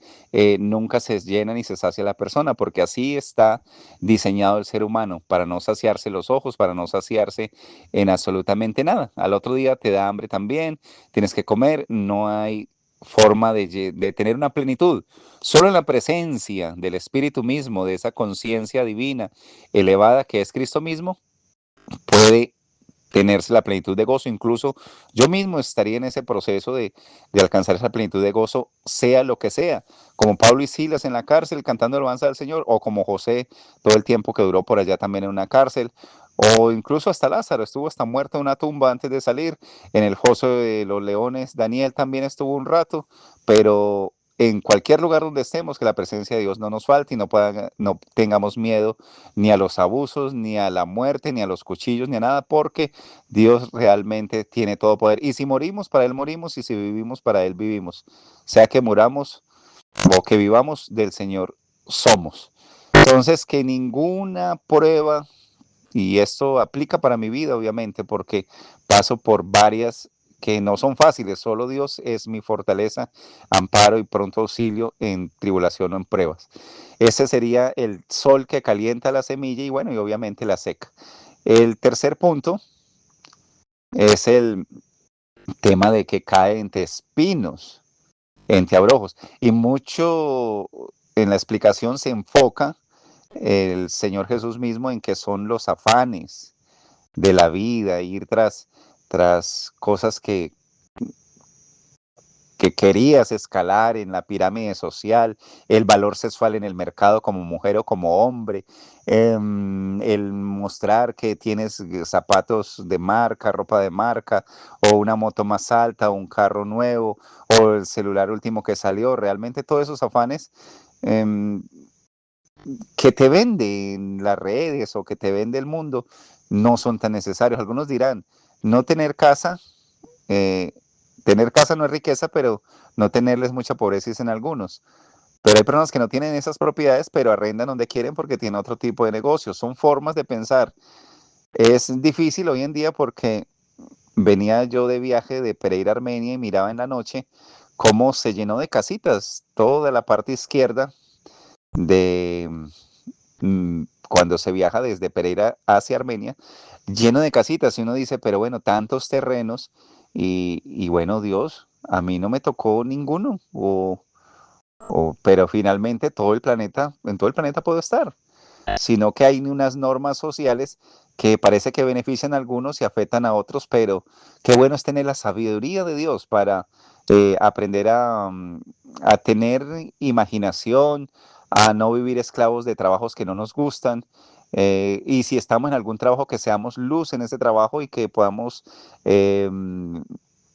nunca se llena ni se sacia la persona, porque así está diseñado el ser humano, para no saciarse los ojos, para no saciarse en absolutamente nada. Al otro día te da hambre también, tienes que comer, no hay forma de tener una plenitud. Solo en la presencia del Espíritu mismo, de esa conciencia divina elevada que es Cristo mismo, puede tenerse la plenitud de gozo. Incluso yo mismo estaría en ese proceso de alcanzar esa plenitud de gozo, sea lo que sea, como Pablo y Silas en la cárcel cantando alabanza al Señor, o como José todo el tiempo que duró por allá también en una cárcel, o incluso hasta Lázaro estuvo hasta muerto en una tumba antes de salir, en el foso de los leones, Daniel también estuvo un rato, pero en cualquier lugar donde estemos, que la presencia de Dios no nos falte y no tengamos miedo ni a los abusos, ni a la muerte, ni a los cuchillos, ni a nada, porque Dios realmente tiene todo poder. Y si morimos, para Él morimos, y si vivimos, para Él vivimos. Sea que muramos o que vivamos, del Señor somos. Entonces, que ninguna prueba, y esto aplica para mi vida, obviamente, porque paso por varias que no son fáciles, solo Dios es mi fortaleza, amparo y pronto auxilio en tribulación o en pruebas. Ese sería el sol que calienta la semilla y bueno, y obviamente la seca. El tercer punto es el tema de que cae entre espinos, entre abrojos. Y mucho en la explicación se enfoca el Señor Jesús mismo en que son los afanes de la vida, ir tras cosas que querías escalar en la pirámide social, el valor sexual en el mercado como mujer o como hombre, el mostrar que tienes zapatos de marca, ropa de marca, o una moto más alta, o un carro nuevo, o el celular último que salió. Realmente todos esos afanes em, que te venden las redes o que te vende el mundo no son tan necesarios. Algunos dirán, no tener casa, eh, tener casa no es riqueza, pero no tenerles mucha pobreza dicen algunos. Pero hay personas que no tienen esas propiedades, pero arrendan donde quieren porque tienen otro tipo de negocio. Son formas de pensar. Es difícil hoy en día porque venía yo de viaje de Pereira, Armenia, y miraba en la noche cómo se llenó de casitas, toda la parte izquierda de cuando se viaja desde Pereira hacia Armenia, lleno de casitas, y uno dice, pero bueno, tantos terrenos, y bueno, Dios a mí no me tocó ninguno, pero finalmente en todo el planeta puedo estar, sino que hay unas normas sociales que parece que benefician a algunos y afectan a otros, pero qué bueno es tener la sabiduría de Dios para aprender a tener imaginación, a no vivir esclavos de trabajos que no nos gustan. Y si estamos en algún trabajo, que seamos luz en ese trabajo y que podamos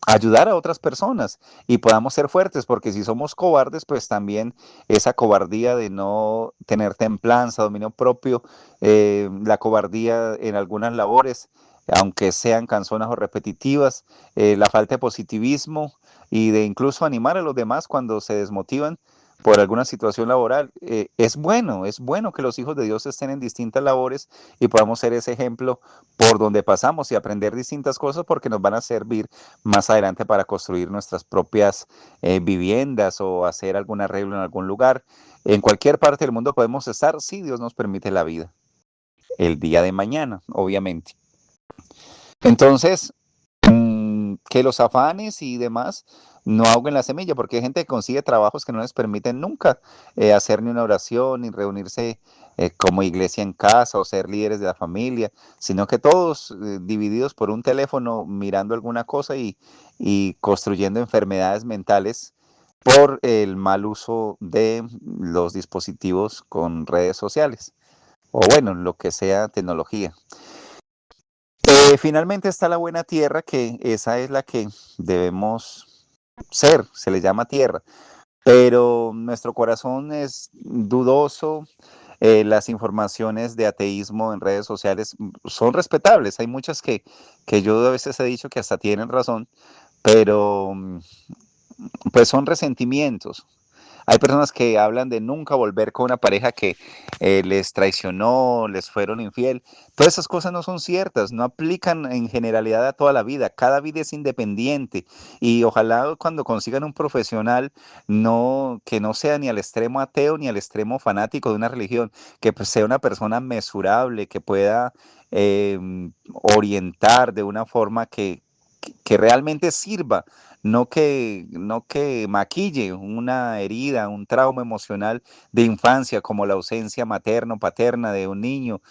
ayudar a otras personas y podamos ser fuertes, porque si somos cobardes, pues también esa cobardía de no tener templanza, dominio propio, la cobardía en algunas labores, aunque sean cansonas o repetitivas, la falta de positivismo y de incluso animar a los demás cuando se desmotivan por alguna situación laboral. Es bueno que los hijos de Dios estén en distintas labores y podamos ser ese ejemplo por donde pasamos y aprender distintas cosas, porque nos van a servir más adelante para construir nuestras propias viviendas o hacer algún arreglo en algún lugar. En cualquier parte del mundo podemos estar si Dios nos permite la vida. El día de mañana, obviamente. Entonces, que los afanes y demás no ahoguen la semilla, porque hay gente que consigue trabajos que no les permiten nunca hacer ni una oración, ni reunirse como iglesia en casa o ser líderes de la familia, sino que todos divididos por un teléfono mirando alguna cosa y construyendo enfermedades mentales por el mal uso de los dispositivos con redes sociales, o bueno, lo que sea tecnología. Finalmente está la buena tierra, que esa es la que debemos ser, se le llama tierra, pero nuestro corazón es dudoso. Las informaciones de ateísmo en redes sociales son respetables, hay muchas que yo a veces he dicho que hasta tienen razón, pero pues son resentimientos. Hay personas que hablan de nunca volver con una pareja que les traicionó, les fueron infiel. Todas esas cosas no son ciertas, no aplican en generalidad a toda la vida. Cada vida es independiente y ojalá cuando consigan un profesional que no sea ni al extremo ateo ni al extremo fanático de una religión, que pues sea una persona mesurable, que pueda eh, orientar de una forma que realmente sirva, no que maquille una herida, un trauma emocional de infancia, como la ausencia materna o paterna de un niño,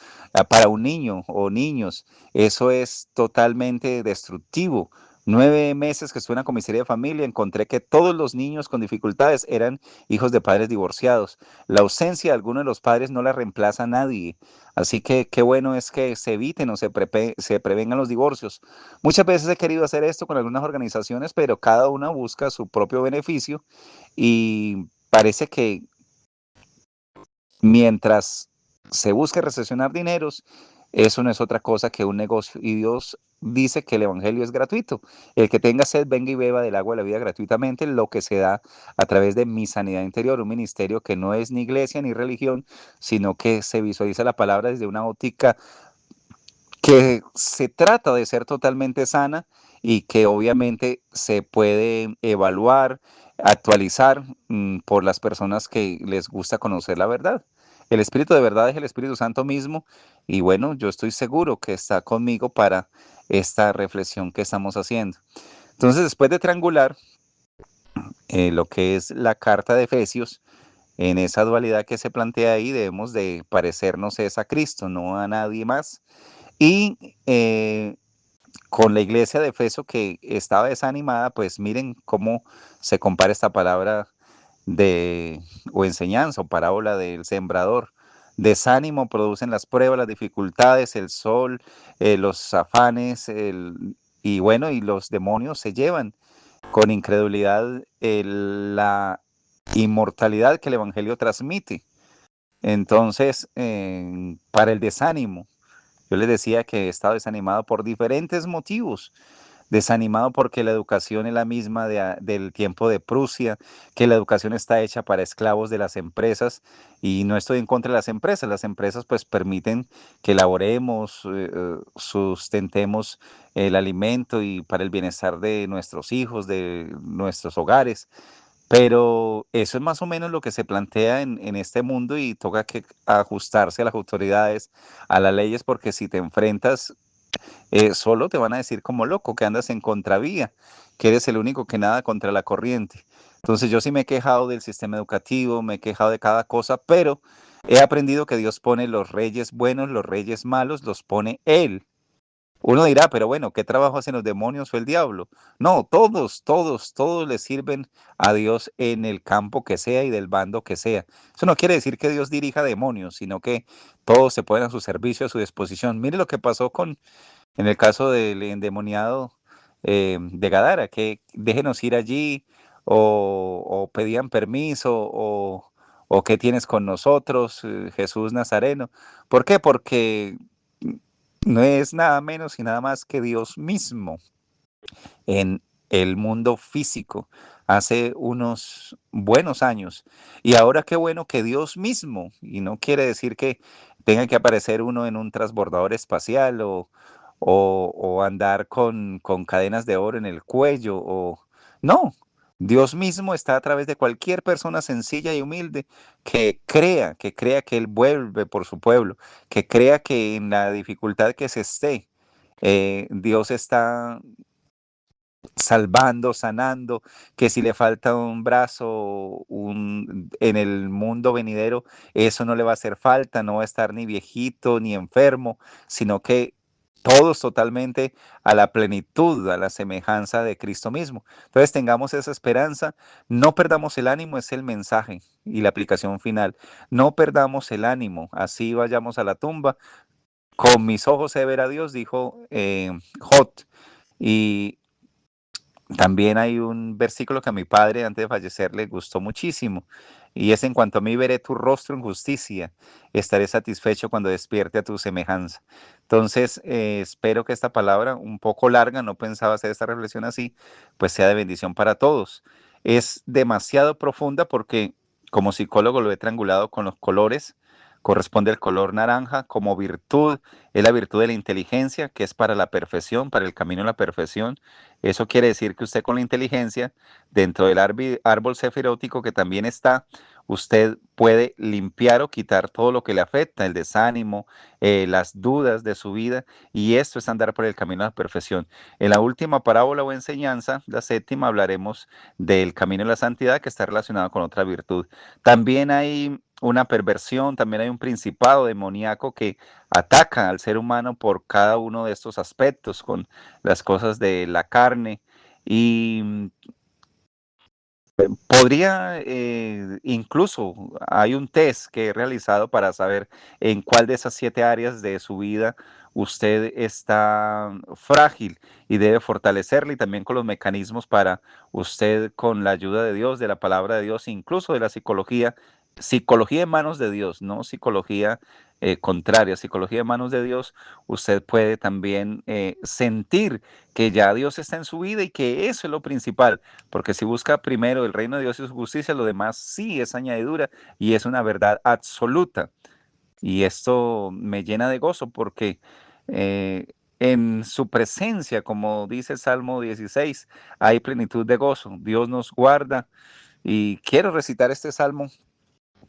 para un niño o niños. Eso es totalmente destructivo. 9 meses que estuve en la comisaría de familia, encontré que todos los niños con dificultades eran hijos de padres divorciados. La ausencia de alguno de los padres no la reemplaza a nadie. Así que qué bueno es que se eviten o se prevengan los divorcios. Muchas veces he querido hacer esto con algunas organizaciones, pero cada una busca su propio beneficio y parece que mientras se busque recesionar dineros, eso no es otra cosa que un negocio. Y Dios dice que el Evangelio es gratuito. El que tenga sed, venga y beba del agua de la vida gratuitamente, lo que se da a través de Mi Sanidad Interior, un ministerio que no es ni iglesia ni religión, sino que se visualiza la palabra desde una óptica que se trata de ser totalmente sana y que obviamente se puede evaluar, actualizar por las personas que les gusta conocer la verdad. El Espíritu de verdad es el Espíritu Santo mismo y bueno, yo estoy seguro que está conmigo para esta reflexión que estamos haciendo. Entonces, después de triangular lo que es la carta de Efesios, en esa dualidad que se plantea ahí, debemos de parecernos es a Cristo, no a nadie más. Y con la iglesia de Efeso que estaba desanimada, pues miren cómo se compara esta palabra de o enseñanza o parábola del sembrador. Desánimo producen las pruebas, las dificultades, el sol, los afanes, y bueno, y los demonios se llevan con incredulidad la inmortalidad que el Evangelio transmite. Entonces, para el desánimo, yo les decía que he estado desanimado por diferentes motivos. Desanimado porque la educación es la misma del tiempo de Prusia, que la educación está hecha para esclavos de las empresas y no estoy en contra de las empresas. Las empresas pues permiten que elaboremos, sustentemos el alimento y para el bienestar de nuestros hijos, de nuestros hogares. Pero eso es más o menos lo que se plantea en este mundo y toca que ajustarse a las autoridades, a las leyes, porque si te enfrentas solo te van a decir como loco, que andas en contravía, que eres el único que nada contra la corriente. Entonces yo sí me he quejado del sistema educativo, me he quejado de cada cosa, pero he aprendido que Dios pone los reyes buenos, los reyes malos, los pone Él. Uno dirá, pero bueno, ¿qué trabajo hacen los demonios o el diablo? No, todos le sirven a Dios en el campo que sea y del bando que sea. Eso no quiere decir que Dios dirija demonios, sino que todos se ponen a su servicio, a su disposición. Mire lo que pasó en el caso del endemoniado de Gadara, que déjenos ir allí o pedían permiso o qué tienes con nosotros, Jesús Nazareno. ¿Por qué? Porque no es nada menos y nada más que Dios mismo en el mundo físico hace unos buenos años. Y ahora qué bueno que Dios mismo, y no quiere decir que tenga que aparecer uno en un transbordador espacial o andar con cadenas de oro en el cuello, o no. Dios mismo está a través de cualquier persona sencilla y humilde que crea que Él vuelve por su pueblo, que crea que en la dificultad que se esté, Dios está salvando, sanando, que si le falta un brazo en el mundo venidero, eso no le va a hacer falta, no va a estar ni viejito ni enfermo, sino que todos totalmente a la plenitud, a la semejanza de Cristo mismo. Entonces tengamos esa esperanza, no perdamos el ánimo, es el mensaje y la aplicación final. No perdamos el ánimo, así vayamos a la tumba. Con mis ojos he de ver a Dios, dijo Jot. Y también hay un versículo que a mi padre antes de fallecer le gustó muchísimo, y es: en cuanto a mí veré tu rostro en justicia, estaré satisfecho cuando despierte a tu semejanza. Entonces, espero que esta palabra, un poco larga, no pensaba hacer esta reflexión así, pues sea de bendición para todos. Es demasiado profunda porque como psicólogo lo he triangulado con los colores. Corresponde al color naranja como virtud, es la virtud de la inteligencia, que es para la perfección, para el camino a la perfección. Eso quiere decir que usted con la inteligencia, dentro del árbol sefirótico que también está, usted puede limpiar o quitar todo lo que le afecta, el desánimo, las dudas de su vida, y esto es andar por el camino a la perfección. En la última parábola o enseñanza, la séptima, hablaremos del camino a la santidad, que está relacionado con otra virtud. También hay una perversión, también hay un principado demoníaco que ataca al ser humano por cada uno de estos aspectos, con las cosas de la carne. Y podría, incluso hay un test que he realizado para saber en cuál de esas 7 áreas de su vida usted está frágil y debe fortalecerla, y también con los mecanismos para usted, con la ayuda de Dios, de la palabra de Dios, incluso de la psicología, psicología en manos de Dios, no psicología contraria, psicología en manos de Dios, usted puede también sentir que ya Dios está en su vida y que eso es lo principal. Porque si busca primero el reino de Dios y su justicia, lo demás sí es añadidura y es una verdad absoluta. Y esto me llena de gozo porque eh, en su presencia, como dice el Salmo 16, hay plenitud de gozo. Dios nos guarda, y quiero recitar este salmo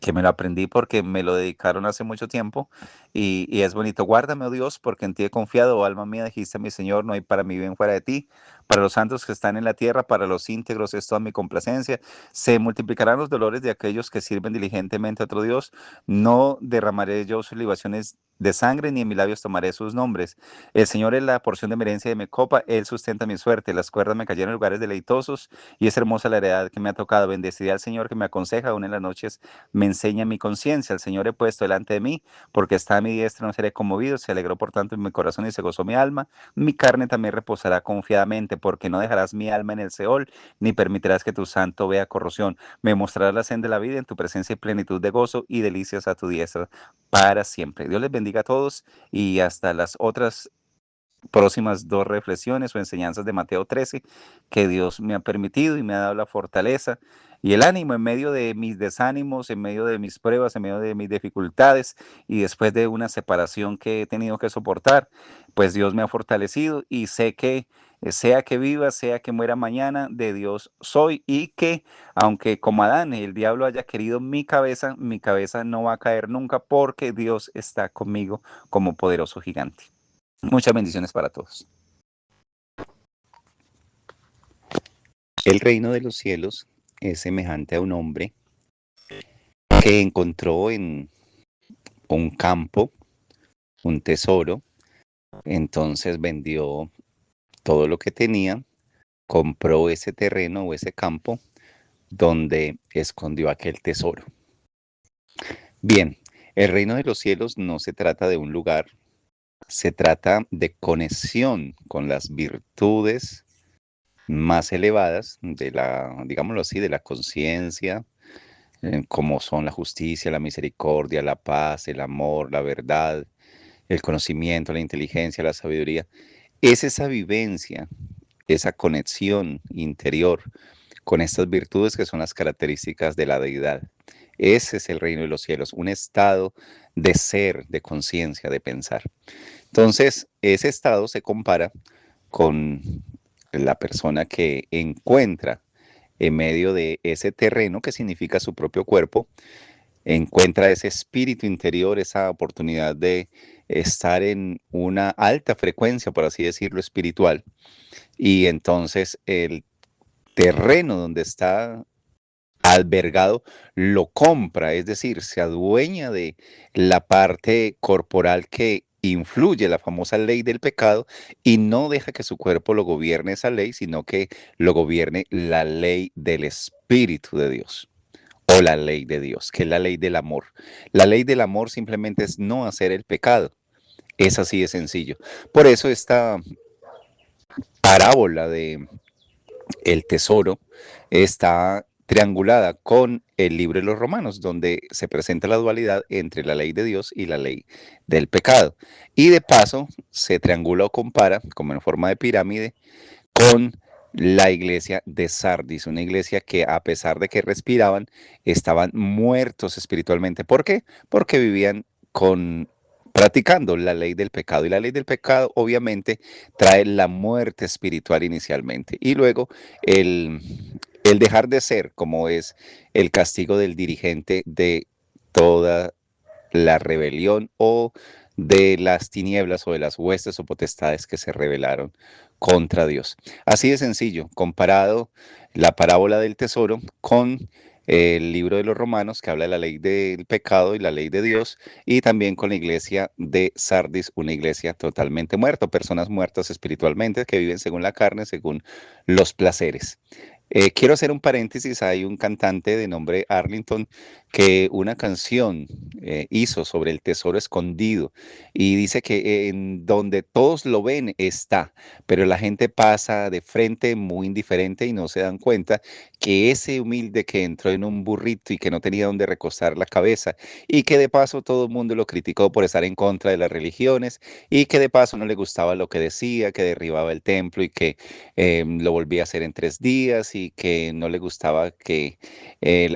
que me lo aprendí porque me lo dedicaron hace mucho tiempo, y es bonito. Guárdame, oh Dios, porque en ti he confiado, oh alma mía, dijiste mi Señor, no hay para mí bien fuera de ti. Para los santos que están en la tierra, para los íntegros es toda mi complacencia. Se multiplicarán los dolores de aquellos que sirven diligentemente a otro Dios. No derramaré yo sus libaciones de sangre, ni en mis labios tomaré sus nombres. El Señor es la porción de mi herencia y de mi copa, Él sustenta mi suerte. Las cuerdas me cayeron en lugares deleitosos, y es hermosa la heredad que me ha tocado. Bendeciré al Señor que me aconseja, aún en las noches me enseña mi conciencia. El Señor he puesto delante de mí, porque está a mi diestra, no seré conmovido. Se alegró por tanto en mi corazón y se gozó mi alma. Mi carne también reposará confiadamente, porque no dejarás mi alma en el Seol, ni permitirás que tu santo vea corrupción. Me mostrarás la senda de la vida, en tu presencia y plenitud de gozo y delicias a tu diestra para siempre. Dios les bendiga a todos, y hasta las otras próximas 2 reflexiones o enseñanzas de Mateo 13, que Dios me ha permitido y me ha dado la fortaleza y el ánimo en medio de mis desánimos, en medio de mis pruebas, en medio de mis dificultades, y después de una separación que he tenido que soportar, pues Dios me ha fortalecido, y sé que sea que viva, sea que muera mañana, de Dios soy, y que aunque como Adán el diablo haya querido mi cabeza no va a caer nunca, porque Dios está conmigo como poderoso gigante. Muchas bendiciones para todos. El reino de los cielos es semejante a un hombre que encontró en un campo un tesoro, entonces vendió todo lo que tenía, compró ese terreno o ese campo donde escondió aquel tesoro. Bien, el reino de los cielos no se trata de un lugar, se trata de conexión con las virtudes más elevadas de la, digámoslo así, de la conciencia, como son la justicia, la misericordia, la paz, el amor, la verdad, el conocimiento, la inteligencia, la sabiduría. Es esa vivencia, esa conexión interior con estas virtudes que son las características de la deidad. Ese es el reino de los cielos, un estado de ser, de conciencia, de pensar. Entonces, ese estado se compara con la persona que encuentra en medio de ese terreno que significa su propio cuerpo, encuentra ese espíritu interior, esa oportunidad de estar en una alta frecuencia, por así decirlo, espiritual. Y entonces el terreno donde está albergado lo compra, es decir, se adueña de la parte corporal que influye la famosa ley del pecado y no deja que su cuerpo lo gobierne esa ley, sino que lo gobierne la ley del Espíritu de Dios o la ley de Dios, que es la ley del amor. La ley del amor simplemente es no hacer el pecado. Es así de sencillo. Por eso esta parábola de el tesoro está triangulada con el libro de los Romanos, donde se presenta la dualidad entre la ley de Dios y la ley del pecado. Y de paso se triangula o compara, como en forma de pirámide, con la iglesia de Sardis, una iglesia que a pesar de que respiraban, estaban muertos espiritualmente. ¿Por qué? Porque vivían con practicando la ley del pecado. Y la ley del pecado obviamente trae la muerte espiritual inicialmente. Y luego el, el dejar de ser, como es el castigo del dirigente de toda la rebelión o de las tinieblas o de las huestes o potestades que se rebelaron contra Dios. Así de sencillo, comparado la parábola del tesoro con el libro de los Romanos, que habla de la ley del pecado y la ley de Dios, y también con la iglesia de Sardis, una iglesia totalmente muerta, personas muertas espiritualmente que viven según la carne, según los placeres. Quiero hacer un paréntesis, hay un cantante de nombre Arlington que una canción hizo sobre el tesoro escondido y dice que en donde todos lo ven está, pero la gente pasa de frente muy indiferente y no se dan cuenta que ese humilde que entró en un burrito y que no tenía donde recostar la cabeza y que de paso todo el mundo lo criticó por estar en contra de las religiones y que de paso no le gustaba lo que decía, que derribaba el templo y que lo volvía a hacer en 3 días y que no le gustaba que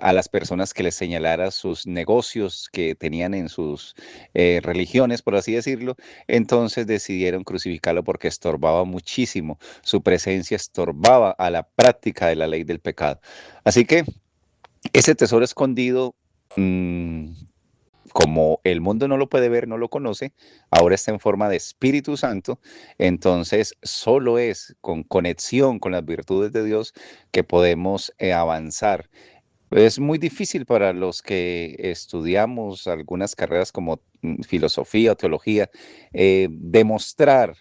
a las personas que les señalara sus negocios que tenían en sus religiones, por así decirlo, entonces decidieron crucificarlo porque estorbaba muchísimo, su presencia estorbaba a la práctica de la ley del pecado. Así que ese tesoro escondido, como el mundo no lo puede ver, no lo conoce, ahora está en forma de Espíritu Santo, entonces solo es con conexión con las virtudes de Dios que podemos avanzar. Es muy difícil para los que estudiamos algunas carreras como filosofía o teología, demostrar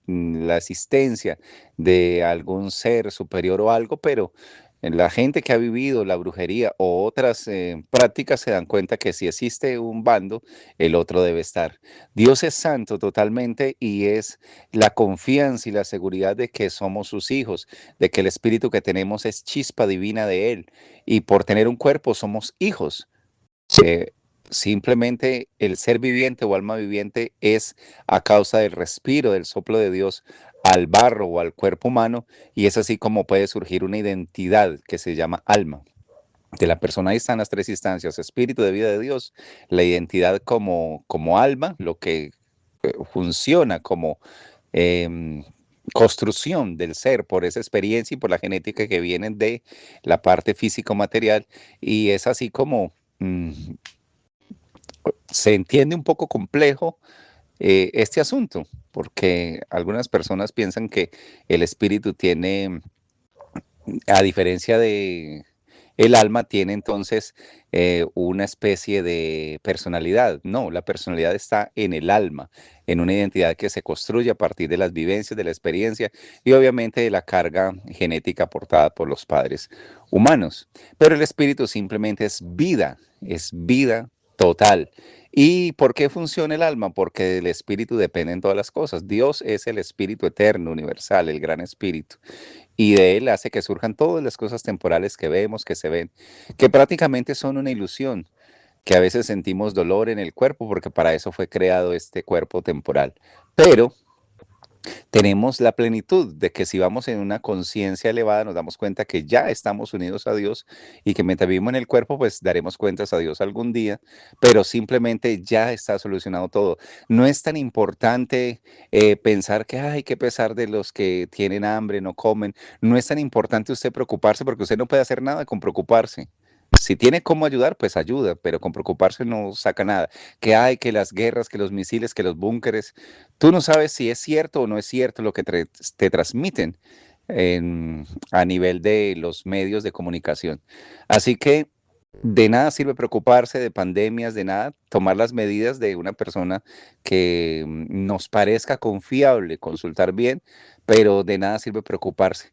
la existencia de algún ser superior o algo, pero la gente que ha vivido la brujería o otras prácticas se dan cuenta que si existe un bando, el otro debe estar. Dios es santo totalmente y es la confianza y la seguridad de que somos sus hijos, de que el espíritu que tenemos es chispa divina de Él y por tener un cuerpo somos hijos. Eh, Simplemente el ser viviente o alma viviente es a causa del respiro, del soplo de Dios al barro o al cuerpo humano y es así como puede surgir una identidad que se llama alma. De la persona ahí están las tres instancias: espíritu de vida de Dios, la identidad como alma, lo que funciona como em, construcción del ser por esa experiencia y por la genética que vienen de la parte físico-material, y es así como se entiende un poco complejo este asunto. porque algunas personas piensan que el espíritu tiene, a diferencia de el alma, tiene entonces una especie de personalidad. No, la personalidad está en el alma, en una identidad que se construye a partir de las vivencias, de la experiencia y obviamente de la carga genética aportada por los padres humanos. Pero el espíritu simplemente es vida total. ¿Y por qué funciona el alma? Porque del espíritu dependen todas las cosas. Dios es el espíritu eterno, universal, el gran espíritu y de él hace que surjan todas las cosas temporales que vemos, que se ven, que prácticamente son una ilusión, que a veces sentimos dolor en el cuerpo porque para eso fue creado este cuerpo temporal. Pero tenemos la plenitud de que si vamos en una conciencia elevada nos damos cuenta que ya estamos unidos a Dios y que mientras vivimos en el cuerpo pues daremos cuentas a Dios algún día, pero simplemente ya está solucionado todo. No es tan importante pensar que hay que pesar de los que tienen hambre, no comen. No es tan importante usted preocuparse porque usted no puede hacer nada con preocuparse. Si tiene cómo ayudar, pues ayuda, pero con preocuparse no saca nada. Que hay, que las guerras, que los misiles, que los búnkeres, tú no sabes si es cierto o no es cierto lo que te transmiten a nivel de los medios de comunicación. Así que de nada sirve preocuparse de pandemias, de nada, tomar las medidas de una persona que nos parezca confiable, consultar bien, pero de nada sirve preocuparse.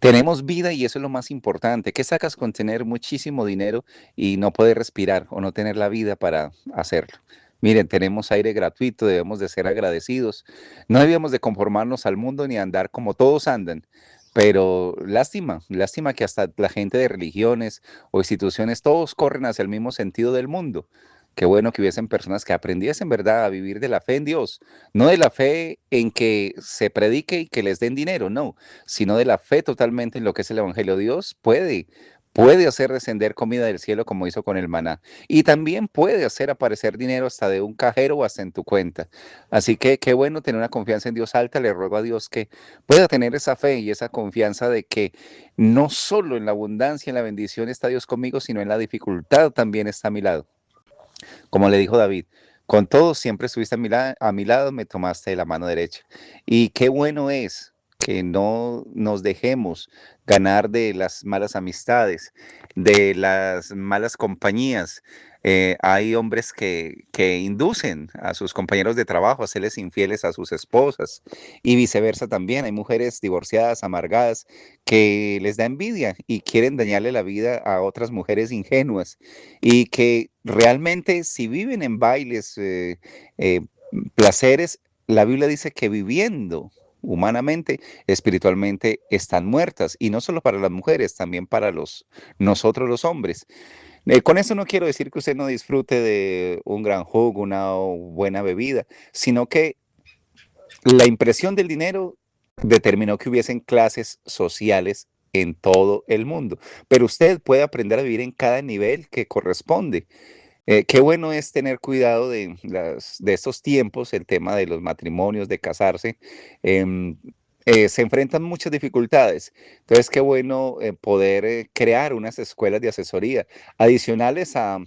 Tenemos vida y eso es lo más importante. ¿Qué sacas con tener muchísimo dinero y no poder respirar o no tener la vida para hacerlo? Miren, tenemos aire gratuito, debemos de ser agradecidos. No debíamos de conformarnos al mundo ni andar como todos andan. Pero lástima, lástima que hasta la gente de religiones o instituciones, todos corren hacia el mismo sentido del mundo. Qué bueno que hubiesen personas que aprendiesen, ¿verdad?, a vivir de la fe en Dios, no de la fe en que se predique y que les den dinero, no, sino de la fe totalmente en lo que es el Evangelio. Dios puede hacer descender comida del cielo como hizo con el maná. Y también puede hacer aparecer dinero hasta de un cajero o hasta en tu cuenta. Así que qué bueno tener una confianza en Dios alta. Le ruego a Dios que pueda tener esa fe y esa confianza de que no solo en la abundancia, en la bendición está Dios conmigo, sino en la dificultad también está a mi lado. Como le dijo David, con todo siempre estuviste a mi lado, me tomaste de la mano derecha. Y qué bueno es que no nos dejemos ganar de las malas amistades, de las malas compañías. Hay hombres que inducen a sus compañeros de trabajo a serles infieles a sus esposas y viceversa también. Hay mujeres divorciadas, amargadas, que les da envidia y quieren dañarle la vida a otras mujeres ingenuas y que realmente si viven en bailes, eh, placeres, la Biblia dice que viviendo humanamente, espiritualmente están muertas y no solo para las mujeres, también para nosotros los hombres. Con eso no quiero decir que usted no disfrute de un gran jugo, una buena bebida, sino que la impresión del dinero determinó que hubiesen clases sociales en todo el mundo, pero usted puede aprender a vivir en cada nivel que corresponde. Qué bueno es tener cuidado de estos tiempos, el tema de los matrimonios, de casarse. em, Se enfrentan muchas dificultades. Entonces, qué bueno poder crear unas escuelas de asesoría adicionales a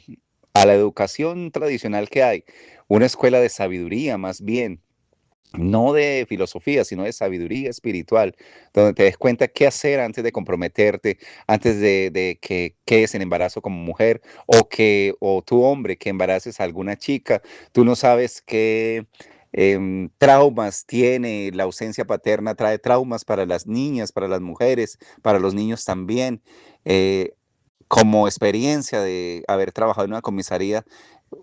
la educación tradicional que hay. Una escuela de sabiduría, más bien, no de filosofía, sino de sabiduría espiritual, donde te des cuenta qué hacer antes de comprometerte, antes de que quedes en embarazo como mujer, o tu hombre que embaraces a alguna chica, tú no sabes qué traumas tiene la ausencia paterna, trae traumas para las niñas, para las mujeres, para los niños también. Eh, Como experiencia de haber trabajado en una comisaría,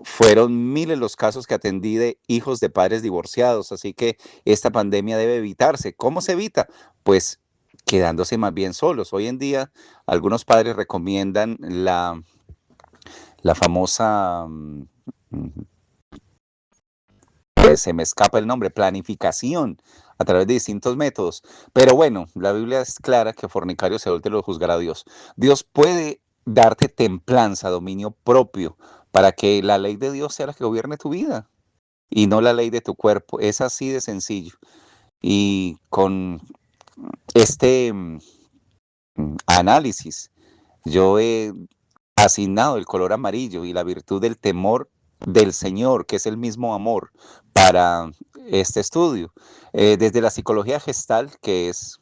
fueron miles los casos que atendí de hijos de padres divorciados, así que esta pandemia debe evitarse. ¿Cómo se evita? Pues quedándose más bien solos. Hoy en día algunos padres recomiendan la famosa, se me escapa el nombre, planificación a través de distintos métodos. Pero bueno, la Biblia es clara que fornicario se adúltero lo juzgará Dios. Dios puede darte templanza, dominio propio, para que la ley de Dios sea la que gobierne tu vida y no la ley de tu cuerpo. Es así de sencillo. Y con este análisis, yo he asignado el color amarillo y la virtud del temor del Señor, que es el mismo amor, para este estudio. Desde la psicología gestal, que es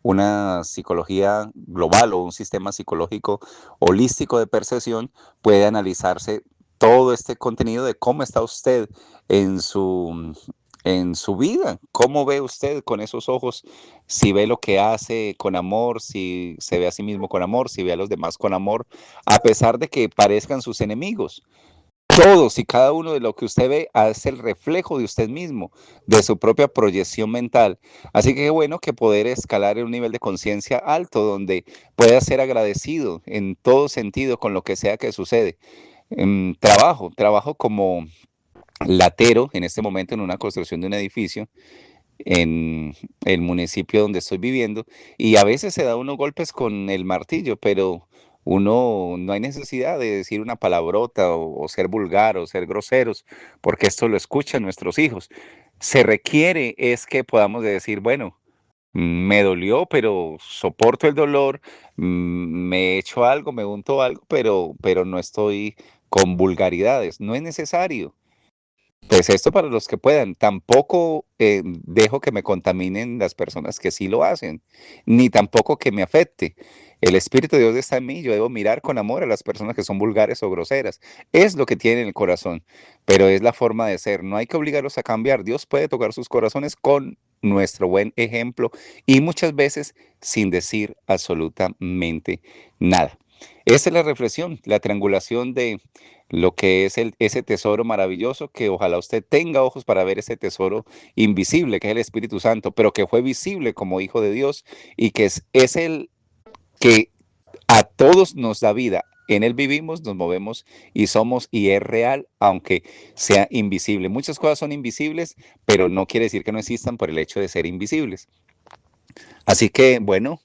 una psicología global o un sistema psicológico holístico de percepción, puede analizarse todo este contenido de cómo está usted en su vida, cómo ve usted con esos ojos, si ve lo que hace con amor, si se ve a sí mismo con amor, si ve a los demás con amor, a pesar de que parezcan sus enemigos. Todos y cada uno de lo que usted ve es el reflejo de usted mismo, de su propia proyección mental. Así que qué bueno que poder escalar en un nivel de conciencia alto donde pueda ser agradecido en todo sentido con lo que sea que sucede. Trabajo como latero en este momento en una construcción de un edificio en el municipio donde estoy viviendo y a veces se da unos golpes con el martillo, pero uno no hay necesidad de decir una palabrota o ser vulgar o ser groseros, porque esto lo escuchan nuestros hijos. Se requiere es que podamos decir, bueno, me dolió, pero soporto el dolor, me he hecho algo, me unto algo, pero no estoy con vulgaridades, no es necesario. Pues esto para los que puedan. Tampoco dejo que me contaminen las personas que sí lo hacen, ni tampoco que me afecte. El Espíritu de Dios está en mí, yo debo mirar con amor a las personas que son vulgares o groseras. Es lo que tienen en el corazón, pero es la forma de ser. No hay que obligarlos a cambiar. Dios puede tocar sus corazones con nuestro buen ejemplo y muchas veces sin decir absolutamente nada. Esa es la reflexión, la triangulación de lo que es ese tesoro maravilloso, que ojalá usted tenga ojos para ver ese tesoro invisible, que es el Espíritu Santo, pero que fue visible como Hijo de Dios y que es el que a todos nos da vida. En Él vivimos, nos movemos y somos y es real, aunque sea invisible. Muchas cosas son invisibles, pero no quiere decir que no existan por el hecho de ser invisibles. Así que, bueno,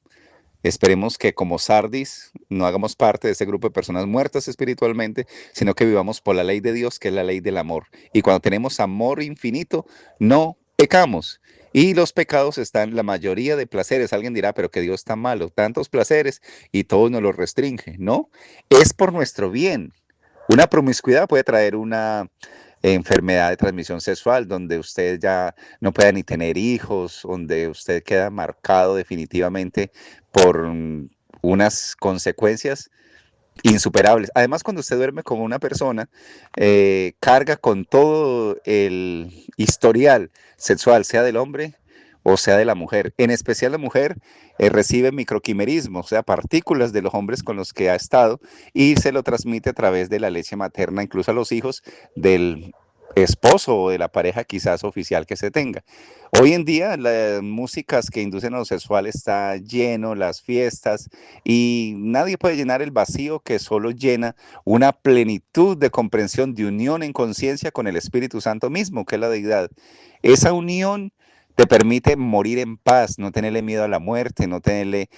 esperemos que como Sardis no hagamos parte de ese grupo de personas muertas espiritualmente, sino que vivamos por la ley de Dios, que es la ley del amor. Y cuando tenemos amor infinito, no pecamos. Y los pecados están la mayoría de placeres. Alguien dirá, pero que Dios está malo, tantos placeres y todos nos los restringe. No, es por nuestro bien. Una promiscuidad puede traer una enfermedad de transmisión sexual, donde usted ya no pueda ni tener hijos, donde usted queda marcado definitivamente por unas consecuencias insuperables. Además, cuando usted duerme con una persona, carga con todo el historial sexual, sea del hombre o sea de la mujer. En especial la mujer recibe microquimerismo, o sea, partículas de los hombres con los que ha estado y se lo transmite a través de la leche materna, incluso a los hijos del esposo o de la pareja quizás oficial que se tenga. Hoy en día las músicas que inducen a lo sexual está lleno, las fiestas, y nadie puede llenar el vacío que solo llena una plenitud de comprensión, de unión en conciencia con el Espíritu Santo mismo, que es la deidad. Esa unión te permite morir en paz, no tenerle miedo a la muerte, no tenerle...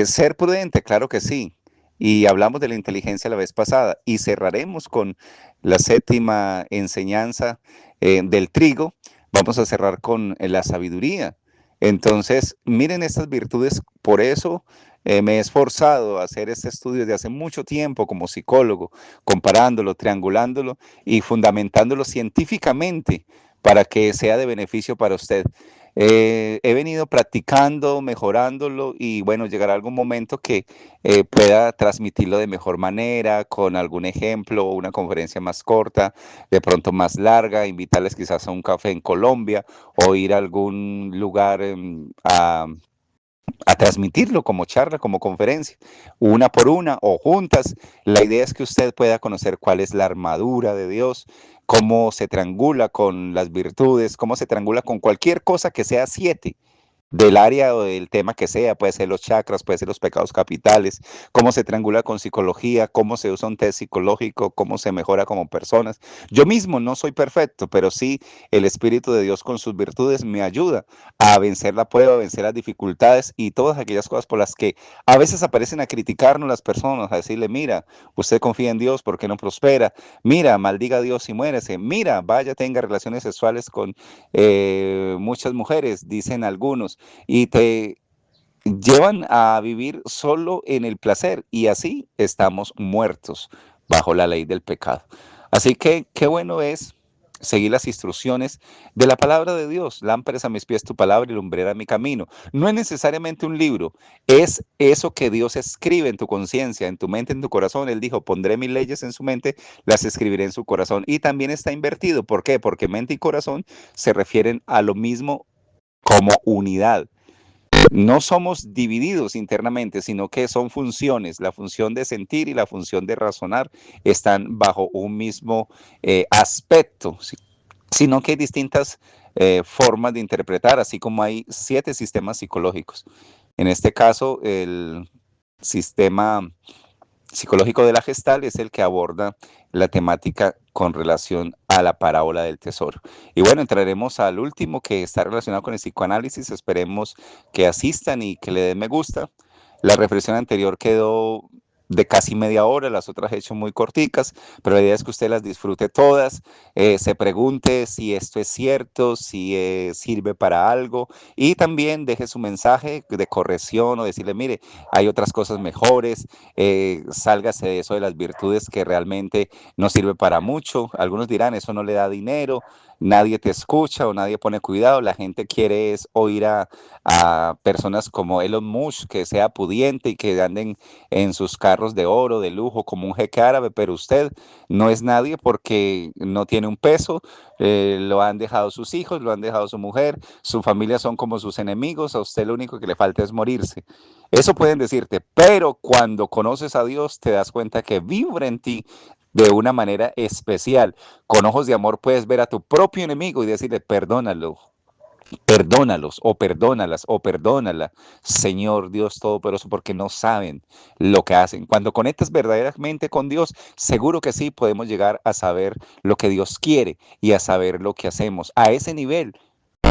ser prudente, claro que sí. Y hablamos de la inteligencia la vez pasada y cerraremos con la séptima enseñanza del trigo. Vamos a cerrar con la sabiduría. Entonces, miren estas virtudes, por eso me he esforzado a hacer este estudio desde hace mucho tiempo como psicólogo, comparándolo, triangulándolo y fundamentándolo científicamente para que sea de beneficio para usted. He venido practicando, mejorándolo y bueno, llegará algún momento que pueda transmitirlo de mejor manera, con algún ejemplo, una conferencia más corta, de pronto más larga, invitarles quizás a un café en Colombia o ir a algún lugar a transmitirlo como charla, como conferencia, una por una o juntas. La idea es que usted pueda conocer cuál es la armadura de Dios, cómo se triangula con las virtudes, cómo se triangula con cualquier cosa que sea siete del área o del tema que sea, puede ser los chakras, puede ser los pecados capitales, cómo se triangula con psicología, cómo se usa un test psicológico, cómo se mejora como personas. Yo mismo no soy perfecto, pero sí el Espíritu de Dios con sus virtudes me ayuda a vencer la prueba, a vencer las dificultades y todas aquellas cosas por las que a veces aparecen a criticarnos las personas, a decirle, mira, usted confía en Dios, ¿por qué no prospera? Mira, maldiga a Dios y muérese. Mira, vaya, tenga relaciones sexuales con muchas mujeres, dicen algunos y te llevan a vivir solo en el placer y así estamos muertos bajo la ley del pecado. Así que qué bueno es seguir las instrucciones de la palabra de Dios. Lámpara es a mis pies tu palabra y lumbrera mi camino. No es necesariamente un libro, es eso que Dios escribe en tu conciencia, en tu mente, en tu corazón. Él dijo, pondré mis leyes en su mente, las escribiré en su corazón. Y también está invertido. ¿Por qué? Porque mente y corazón se refieren a lo mismo como unidad. No somos divididos internamente, sino que son funciones. La función de sentir y la función de razonar están bajo un mismo aspecto, ¿sí? Sino que hay distintas formas de interpretar, así como hay 7 sistemas psicológicos. En este caso, el sistema psicológico de la Gestalt es el que aborda la temática con relación a la parábola del tesoro. Y bueno, entraremos al último que está relacionado con el psicoanálisis. Esperemos que asistan y que le den me gusta. La reflexión anterior quedó de casi media hora, las otras he hecho muy corticas, pero la idea es que usted las disfrute todas, se pregunte si esto es cierto, si sirve para algo y también deje su mensaje de corrección o decirle, mire, hay otras cosas mejores, sálgase de eso de las virtudes que realmente no sirve para mucho. Algunos dirán, eso no le da dinero, nadie te escucha o nadie pone cuidado, la gente quiere es oír a personas como Elon Musk, que sea pudiente y que anden en sus carros de oro, de lujo, como un jeque árabe, pero usted no es nadie porque no tiene un peso, lo han dejado sus hijos, lo han dejado su mujer, su familia son como sus enemigos, a usted lo único que le falta es morirse. Eso pueden decirte, pero cuando conoces a Dios te das cuenta que vibra en ti de una manera especial. Con ojos de amor puedes ver a tu propio enemigo y decirle, perdónalo, perdónalos o perdónalas o perdónala, Señor Dios Todopoderoso, porque no saben lo que hacen. Cuando conectas verdaderamente con Dios, seguro que sí podemos llegar a saber lo que Dios quiere y a saber lo que hacemos. A ese nivel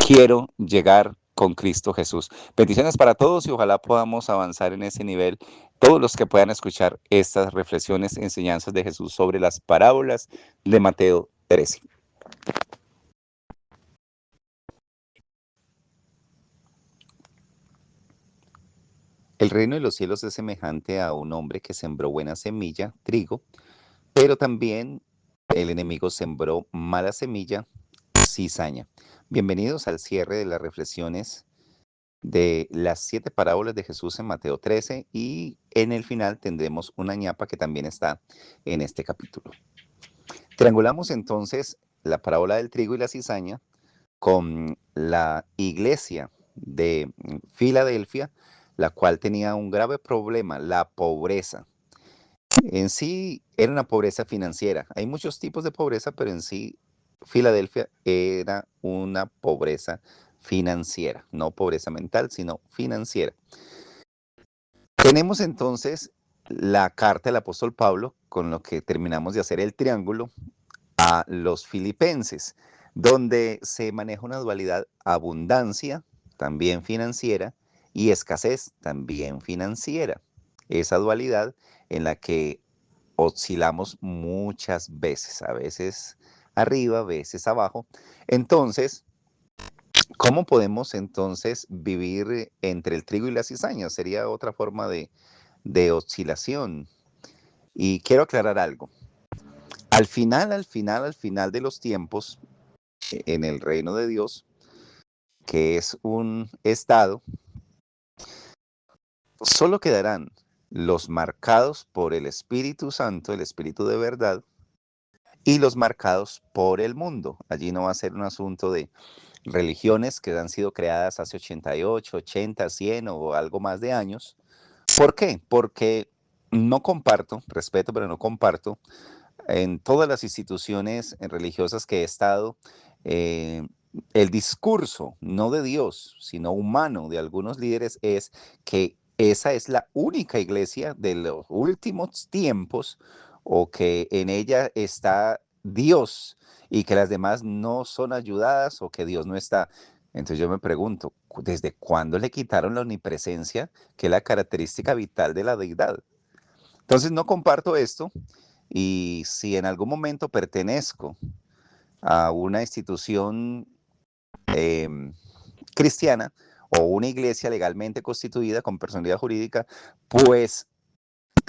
quiero llegar con Cristo Jesús. Bendiciones para todos y ojalá podamos avanzar en ese nivel. Todos los que puedan escuchar estas reflexiones, enseñanzas de Jesús sobre las parábolas de Mateo 13. El reino de los cielos es semejante a un hombre que sembró buena semilla, trigo, pero también el enemigo sembró mala semilla, cizaña. Bienvenidos al cierre de las reflexiones de las 7 parábolas de Jesús en Mateo 13 y en el final tendremos una ñapa que también está en este capítulo. Triangulamos entonces la parábola del trigo y la cizaña con la iglesia de Filadelfia, la cual tenía un grave problema, la pobreza. En sí era una pobreza financiera. Hay muchos tipos de pobreza, pero en sí Filadelfia era una pobreza financiera, no pobreza mental, sino financiera. Tenemos entonces la carta del apóstol Pablo, con lo que terminamos de hacer el triángulo, a los filipenses, donde se maneja una dualidad: abundancia, también financiera, y escasez, también financiera. Esa dualidad en la que oscilamos muchas veces, a veces arriba, a veces abajo. Entonces, ¿cómo podemos entonces vivir entre el trigo y la cizaña? Sería otra forma de oscilación. Y quiero aclarar algo. Al final de los tiempos, en el reino de Dios, que es un estado, solo quedarán los marcados por el Espíritu Santo, el Espíritu de verdad, y los marcados por el mundo. Allí no va a ser un asunto de religiones que han sido creadas hace 88, 80, 100 o algo más de años. ¿Por qué? Porque no comparto, respeto, pero no comparto, en todas las instituciones religiosas que he estado, eh, el discurso, no de Dios, sino humano, de algunos líderes es que esa es la única iglesia de los últimos tiempos o que en ella está Dios y que las demás no son ayudadas o que Dios no está. Entonces yo me pregunto, ¿desde cuándo le quitaron la omnipresencia, que es la característica vital de la deidad? Entonces no comparto esto y si en algún momento pertenezco a una institución cristiana o una iglesia legalmente constituida con personalidad jurídica, pues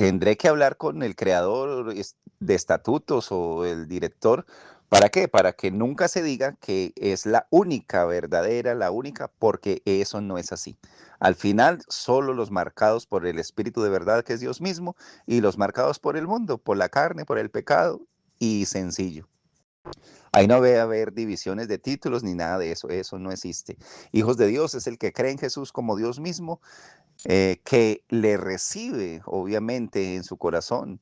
tendré que hablar con el creador de estatutos o el director. ¿Para qué? Para que nunca se diga que es la única verdadera, la única, porque eso no es así. Al final, solo los marcados por el Espíritu de verdad, que es Dios mismo, y los marcados por el mundo, por la carne, por el pecado, y sencillo. Ahí no debe haber divisiones de títulos ni nada de eso, eso no existe. Hijos de Dios es el que cree en Jesús como Dios mismo, que le recibe, obviamente, en su corazón.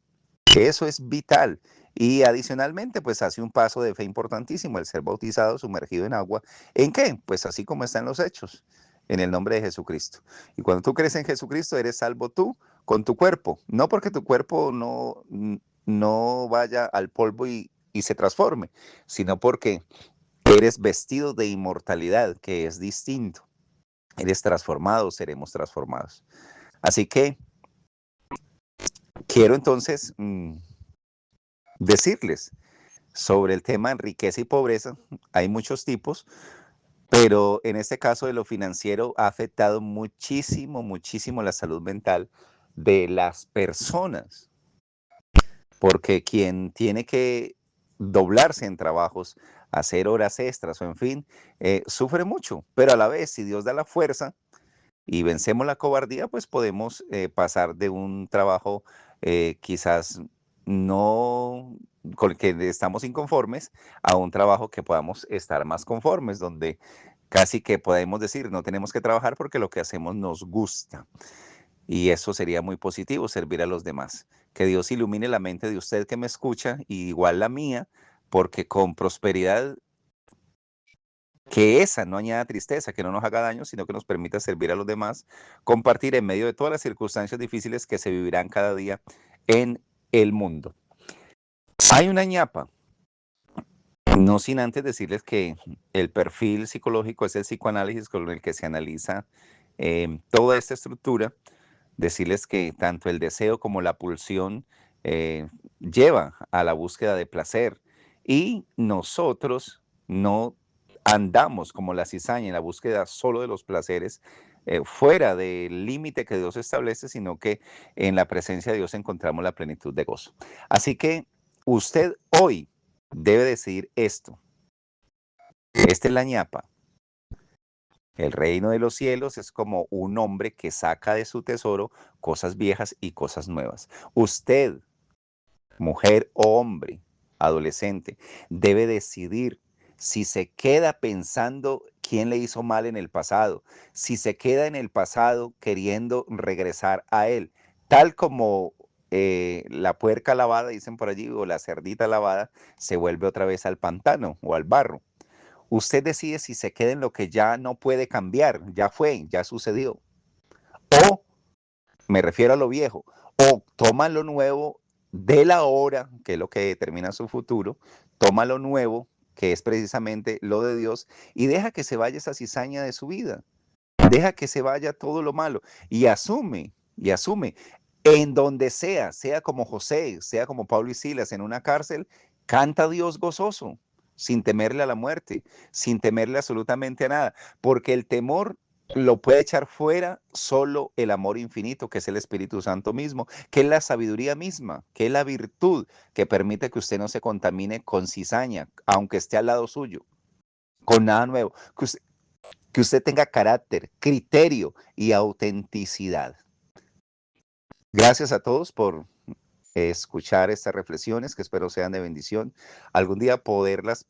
Eso es vital. Y adicionalmente, pues hace un paso de fe importantísimo, el ser bautizado, sumergido en agua. ¿En qué? Pues así como están los hechos, en el nombre de Jesucristo. Y cuando tú crees en Jesucristo, eres salvo tú con tu cuerpo. No porque tu cuerpo no vaya al polvo y se transforme, sino porque eres vestido de inmortalidad, que es distinto. Eres transformado, seremos transformados. Así que quiero entonces decirles sobre el tema riqueza y pobreza. Hay muchos tipos, pero en este caso de lo financiero ha afectado muchísimo, muchísimo la salud mental de las personas, porque quien tiene que doblarse en trabajos, hacer horas extras o en fin, sufre mucho, pero a la vez, si Dios da la fuerza y vencemos la cobardía, pues podemos pasar de un trabajo quizás no con el que estamos inconformes a un trabajo que podamos estar más conformes, donde casi que podemos decir no tenemos que trabajar porque lo que hacemos nos gusta. Y eso sería muy positivo, servir a los demás. Que Dios ilumine la mente de usted que me escucha, y igual la mía, porque con prosperidad que esa no añada tristeza, que no nos haga daño, sino que nos permita servir a los demás, compartir en medio de todas las circunstancias difíciles que se vivirán cada día en el mundo. Hay una ñapa, no sin antes decirles que el perfil psicológico es el psicoanálisis con el que se analiza toda esta estructura, decirles que tanto el deseo como la pulsión lleva a la búsqueda de placer, y nosotros no andamos como la cizaña en la búsqueda solo de los placeres fuera del límite que Dios establece, sino que en la presencia de Dios encontramos la plenitud de gozo. Así que usted hoy debe decidir esto. Esta es la ñapa. El reino de los cielos es como un hombre que saca de su tesoro cosas viejas y cosas nuevas. Usted, mujer o hombre, adolescente, debe decidir si se queda pensando quién le hizo mal en el pasado, si se queda en el pasado queriendo regresar a él, tal como la puerca lavada, dicen por allí, o la cerdita lavada, se vuelve otra vez al pantano o al barro. Usted decide si se queda en lo que ya no puede cambiar, ya fue, ya sucedió. O, me refiero a lo viejo, o toma lo nuevo de la hora, que es lo que determina su futuro, toma lo nuevo, que es precisamente lo de Dios, y deja que se vaya esa cizaña de su vida. Deja que se vaya todo lo malo y asume, en donde sea como José, sea como Pablo y Silas en una cárcel, canta a Dios gozoso, sin temerle a la muerte, sin temerle absolutamente a nada, porque el temor lo puede echar fuera solo el amor infinito, que es el Espíritu Santo mismo, que es la sabiduría misma, que es la virtud que permite que usted no se contamine con cizaña, aunque esté al lado suyo, con nada nuevo, que usted tenga carácter, criterio y autenticidad. Gracias a todos por escuchar estas reflexiones, que espero sean de bendición. Algún día poderlas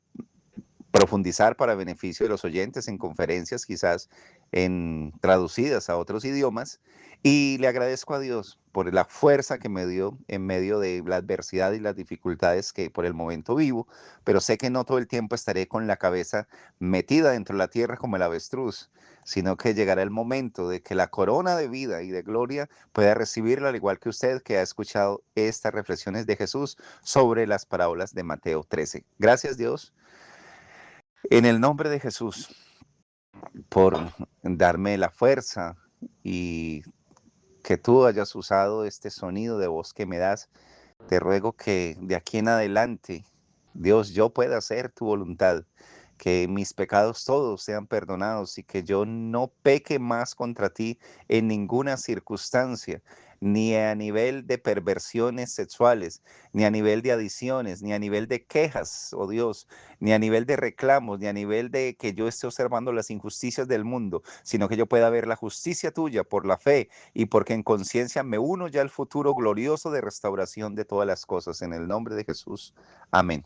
profundizar para beneficio de los oyentes en conferencias, quizás traducidas a otros idiomas. Y le agradezco a Dios por la fuerza que me dio en medio de la adversidad y las dificultades que por el momento vivo, pero sé que no todo el tiempo estaré con la cabeza metida dentro de la tierra como el avestruz, sino que llegará el momento de que la corona de vida y de gloria pueda recibirla, al igual que usted que ha escuchado estas reflexiones de Jesús sobre las parábolas de Mateo 13. Gracias, Dios, en el nombre de Jesús, por darme la fuerza y que tú hayas usado este sonido de voz que me das. Te ruego que de aquí en adelante, Dios, yo pueda hacer tu voluntad, que mis pecados todos sean perdonados y que yo no peque más contra ti en ninguna circunstancia, ni a nivel de perversiones sexuales, ni a nivel de adiciones, ni a nivel de quejas, oh Dios, ni a nivel de reclamos, ni a nivel de que yo esté observando las injusticias del mundo, sino que yo pueda ver la justicia tuya por la fe y porque en conciencia me uno ya al futuro glorioso de restauración de todas las cosas. En el nombre de Jesús. Amén.